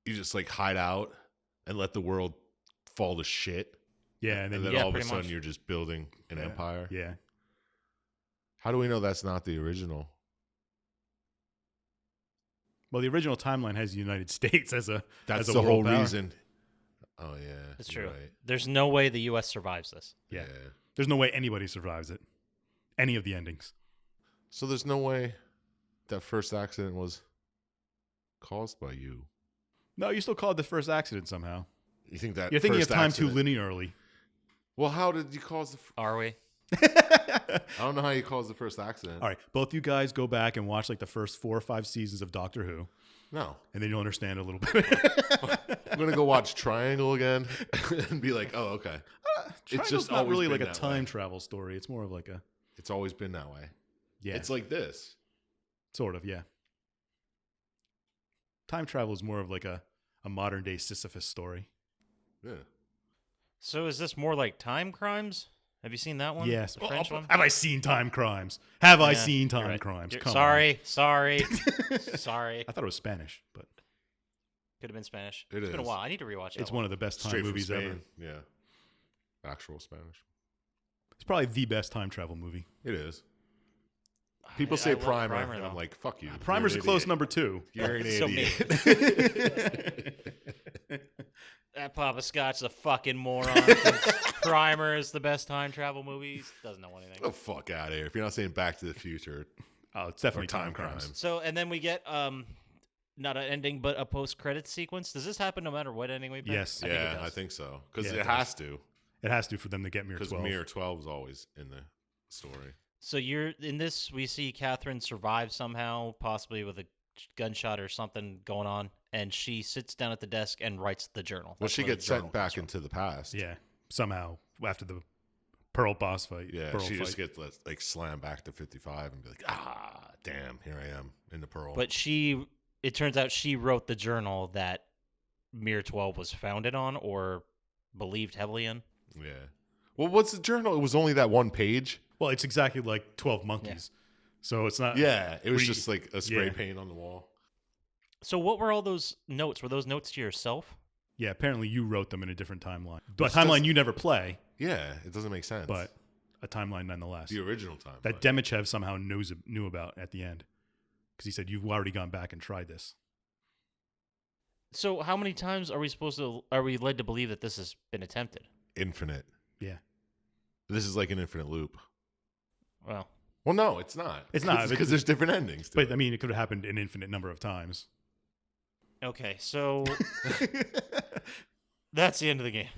you just like hide out and let the world fall to shit. Yeah, and then then Yeah, all of a pretty sudden much. you're just building an Yeah. empire. yeah. How do we know that's not the original? Well, the original timeline has the United States as a That's as a the whole world power. reason. Oh yeah, It's you're true. Right. There's no way the U.S. survives this. Yeah. There's no way anybody survives it. Any of the endings. So there's no way that first accident was caused by you. No, you still call it the first accident somehow. You think that You're thinking of first time accident, too linearly. Well, how did you cause the? Are we? I don't know how you caused the first accident. All right, both you guys go back and watch like the first 4 or 5 seasons of Doctor Who, No, and then you'll understand a little bit. I'm gonna go watch Triangle again and be like, oh, okay. It's just not always really been like a that time way. travel story. It's more of like a It's always been that way. yeah, It's like this. sort of yeah. Time travel is more of like a modern day Sisyphus story. Yeah. So is this more like Time Crimes? Have you seen that one? Yes. The French one? Have I seen Time Crimes? Have I Yeah, seen you're Time right. Crimes? You're- Come sorry. on. Sorry. I thought it was Spanish, but Could have been Spanish. It It's been a is. while. I need to rewatch it. it's one of the best time Straight from movies Spain. ever. Yeah. Actual Spanish. It's probably the best time travel movie. It is. People say love Primer, Primer, and I'm though. like, fuck you. Primer's a You're an close idiot. number 2. You're an So idiot. That Poppascotch is a fucking moron. thinks Primer is the best time travel movie. Doesn't know anything. Get the fuck out of here. If you're not saying Back to the Future Oh, it's or definitely Time Crimes. So, and then we get not an ending, but a post-credits sequence. Does this happen no matter what ending we pick? Yes. Yeah, does. I think so. Because Yeah, it it has to. It has to for them to get Mirror Because 12. Mirror 12 is always in the story. So you're in this. We see Catherine survive somehow, possibly with a gunshot or something going on, and she sits down at the desk and writes the journal. Well, That's she where the gets journal sent back comes from. into the past. Yeah, somehow after the Pearl boss fight. Yeah, Pearl she fight. just gets like slammed back to 55 and be like, ah, damn, here I am in the Pearl. But it turns out she wrote the journal that Mirror 12 was founded on or believed heavily in. yeah. Well, what's the journal? It was only that one page. Well, it's exactly like 12 Monkeys. So it's not. Yeah, it was What do you- just like a spray yeah. paint on the wall. So what were all those notes? Were those notes to yourself? Yeah, apparently you wrote them in a different timeline. But Which a timeline doesn't- you never play, Yeah, it doesn't make sense. but a timeline nonetheless. the original time. That Demichev somehow knew about at the end. Because he said, you've already gone back and tried this. So how many times are we led to believe that this has been attempted? Infinite. Yeah. This is like an infinite loop. Well, Well, no, it's not. It's not, because there's different endings. To But, it. I mean, it could have happened an infinite number of times. okay, so that's the end of the game.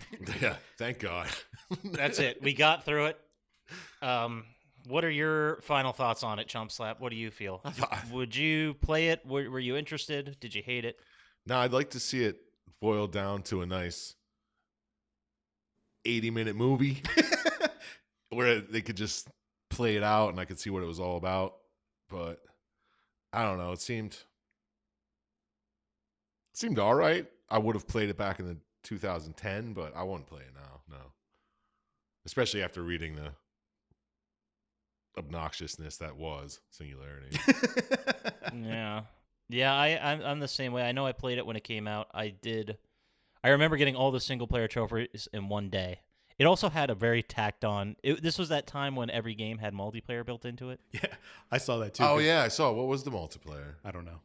yeah, thank God. That's it. We got through it. What are your final thoughts on it, Chump Slap? What do you feel? Would you play it? Were you interested? Did you hate it? No, I'd like to see it boiled down to a nice 80-minute movie where they could just play it out and I could see what it was all about. But I don't know. It seemed all right. I would have played it back in the 2010, but I wouldn't play it now. No, especially after reading the obnoxiousness that was Singularity. Yeah. I'm the same way. I know I played it when it came out. I remember getting all the single player trophies in one day. It also had a very tacked on. This was that time when every game had multiplayer built into it. Yeah, I saw that too. Oh yeah, I saw. What was the multiplayer? I don't know.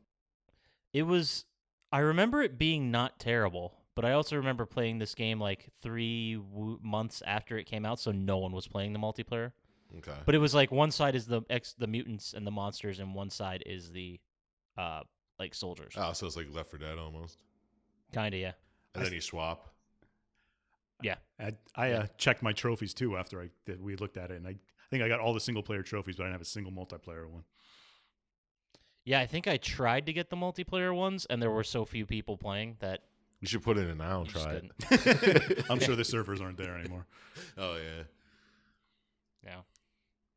It was. I remember it being not terrible, but I also remember playing this game like 3 months after it came out, so no one was playing the multiplayer. Okay. But it was like one side is the mutants and the monsters, and one side is the like soldiers. Oh, so it's like Left 4 Dead almost. Kinda, yeah. And then you swap. Yeah. I checked my trophies too after we looked at it, and I think I got all the single player trophies, but I didn't have a single multiplayer one. Yeah, I think I tried to get the multiplayer ones, and there were so few people playing that You should put it in now and you just try couldn't. it. I'm sure the servers aren't there anymore. Oh yeah.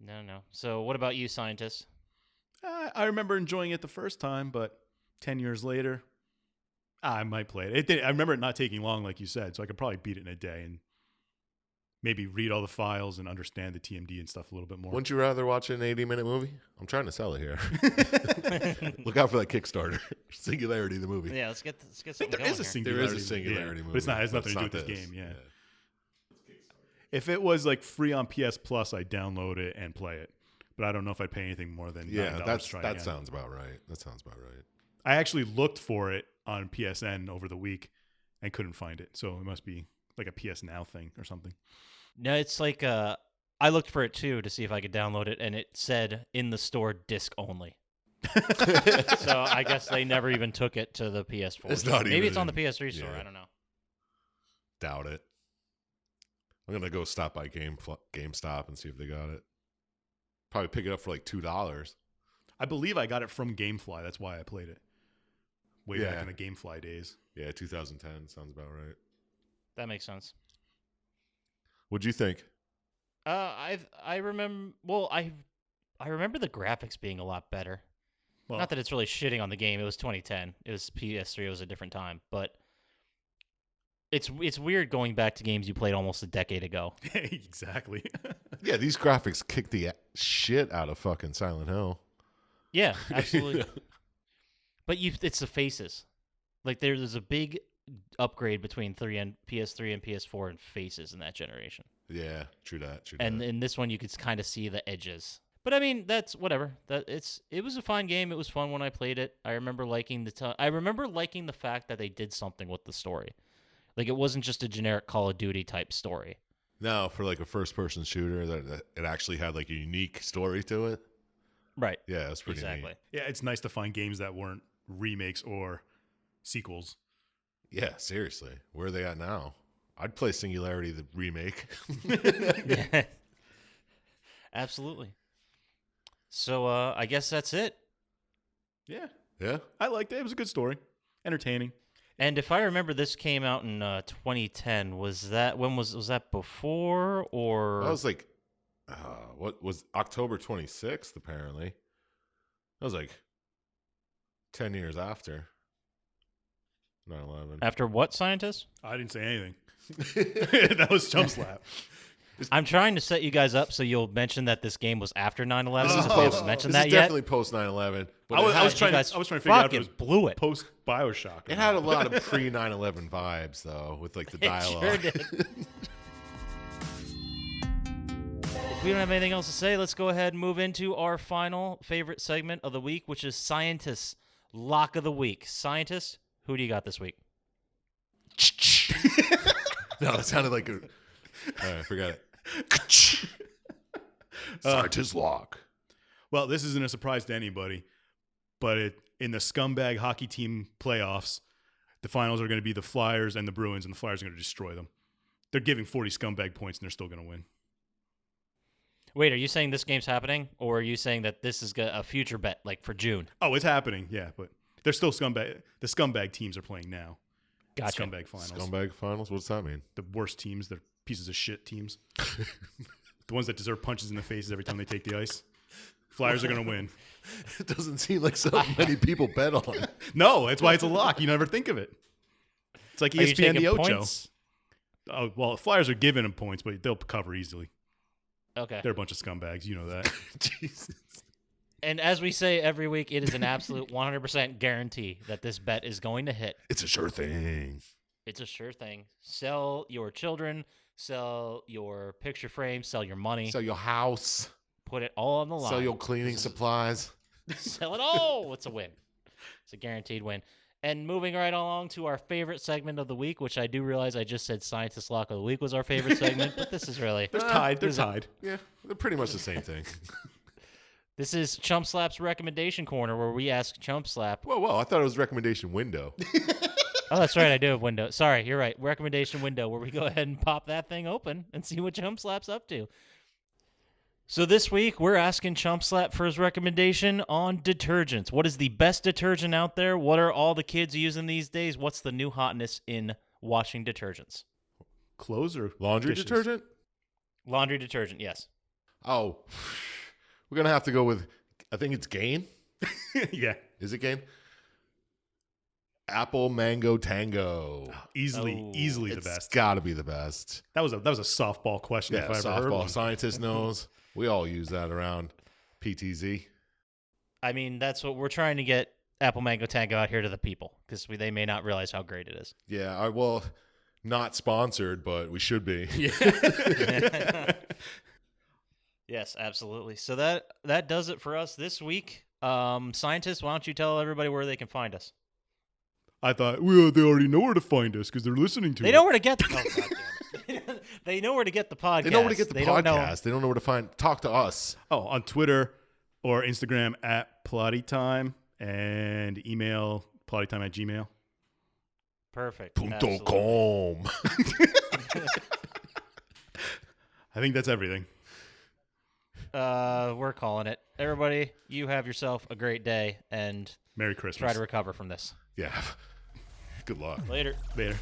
No. So what about you, Syintist? I remember enjoying it the first time, but 10 years later, I might play it. I remember it not taking long, like you said, so I could probably beat it in a day and maybe read all the files and understand the TMD and stuff a little bit more. Wouldn't you rather watch an 80-minute movie? I'm trying to sell it here. Look out for that Kickstarter. Singularity, the movie. Yeah, let's get I think something there going is a here. singularity. There is a Singularity yeah, movie. but it has but nothing to do it's with this not game. Yeah. If it was like free on PS Plus, I'd download it and play it. But I don't know if I'd pay anything more than Yeah, $9 to try that again. sounds about right. That sounds about right. I actually looked for it on PSN over the week, and couldn't find it. So it must be like a PS Now thing or something. No, it's like I looked for it too to see if I could download it, and it said in the store disc only. So I guess they never even took it to the PS4. It's not Maybe even it's on the in- PS3 store. yeah. I don't know. Doubt it. I'm gonna go stop by GameStop and see if they got it. Probably pick it up for like $2. I believe I got it from GameFly. That's why I played it. Way back Yeah. in the GameFly days. Yeah, 2010 sounds about right. That makes sense. What'd you think? I remember. Well, I remember the graphics being a lot better. Well, Not that it's really shitting on the game. It was 2010. It was PS3. It was a different time. But it's weird going back to games you played almost a decade ago. exactly. Yeah, these graphics kick the shit out of fucking Silent Hill. Yeah, absolutely. But it's the faces. Like there's a big upgrade between PS3 and PS4 and faces in that generation. Yeah, true that. True And that. in this one, you could kind of see the edges. But I mean, that's whatever. It was a fun game. It was fun when I played it. I remember liking the fact that they did something with the story. Like it wasn't just a generic Call of Duty type story. No, for like a first-person shooter, that it actually had like a unique story to it. Right. Yeah, that's pretty Exactly. neat. Yeah, it's nice to find games that weren't remakes or sequels. Yeah, seriously. Where are they at now? I'd play Singularity, the remake. Yeah. Absolutely. So I guess that's it. Yeah, Yeah. I liked it. It was a good story. Entertaining. And if I remember, this came out in 2010. Was that before or? That was like, what was October 26th, apparently. That was like 10 years after 9/11. After what, Scientist? I didn't say anything. That was Chump Slap. I'm trying to set you guys up so you'll mention that this game was after 9/11. This is since we haven't post- mentioned this that is yet. definitely post 9/11. But I was You trying guys to figure out if it was fucking blew it. post Bioshock. it had a lot of pre 9/11 vibes, though, with like the dialogue. It sure did. If we don't have anything else to say, let's go ahead and move into our final favorite segment of the week, which is Scientist's Lock of the Week. Scientist, who do you got this week? No, it sounded like a. All right, forget it. Scientist lock. Well, this isn't a surprise to anybody, but in the scumbag hockey team playoffs, the finals are going to be the Flyers and the Bruins, and the Flyers are going to destroy them. They're giving 40 scumbag points, and they're still going to win. Wait, are you saying this game's happening, or are you saying that this is a future bet, like for June? Oh, it's happening, yeah, but they're still scumbag. The scumbag teams are playing now. Gotcha. Scumbag finals. Scumbag finals? What's that mean? The worst teams, they're pieces of shit teams. The ones that deserve punches in the faces every time they take the ice. Flyers are going to win. It doesn't seem like so many people bet on it. No, that's why it's a lock. You never think of it. It's like Are you ESPN taking the Ocho. points? Oh, well, Flyers are giving them points, but they'll cover easily. Okay. They're a bunch of scumbags. You know that. Jesus. And as we say every week, it is an absolute 100% guarantee that this bet is going to hit. It's a sure thing. It's a sure thing. Sell your children, sell your picture frame, sell your money, Sell your house. put it all on the line. Sell your cleaning supplies. Sell it all. It's a win. It's a guaranteed win. And moving right along to our favorite segment of the week, which I do realize I just said Scientist Lock of the Week was our favorite segment, but this is really... They're tied. They're Is it- tied. Yeah, they're pretty much the same thing. This is Chump Slap's recommendation corner, where we ask Chump Slap... Whoa, I thought it was recommendation window. Oh, that's right, I do have window. Sorry, you're right. Recommendation window, where we go ahead and pop that thing open and see what Chump Slap's up to. So this week, we're asking Chump Slap for his recommendation on detergents. What is the best detergent out there? What are all the kids using these days? What's the new hotness in washing detergents? Clothes or Laundry dishes? detergent? Laundry detergent, yes. Oh, we're going to have to go with, I think it's Gain. Yeah. Is it Gain? Apple Mango Tango. Easily Oh, the It's best. got to be the best. That was a softball question Yeah, if I ever heard softball one. scientist knows. We all use that around PTZ. I mean, that's what we're trying to get Apple Mango Tango out here to the people, because they may not realize how great it is. Yeah, well, not sponsored, but we should be. Yes, absolutely. So that does it for us this week. Scientists, why don't you tell everybody where they can find us? I thought, well, they already know where to find us because they're listening to They it. know where to get the They know where to get the podcast. They know where to get the Don't know. podcast. They don't know where to talk to us. Oh, on Twitter or Instagram at Plotty Time and email plottytime@gmail. Perfect. Punto Absolutely. com. I think that's everything. We're calling it. Everybody, you have yourself a great day and Merry Christmas. try to recover from this. Yeah. Good luck. Later. Later.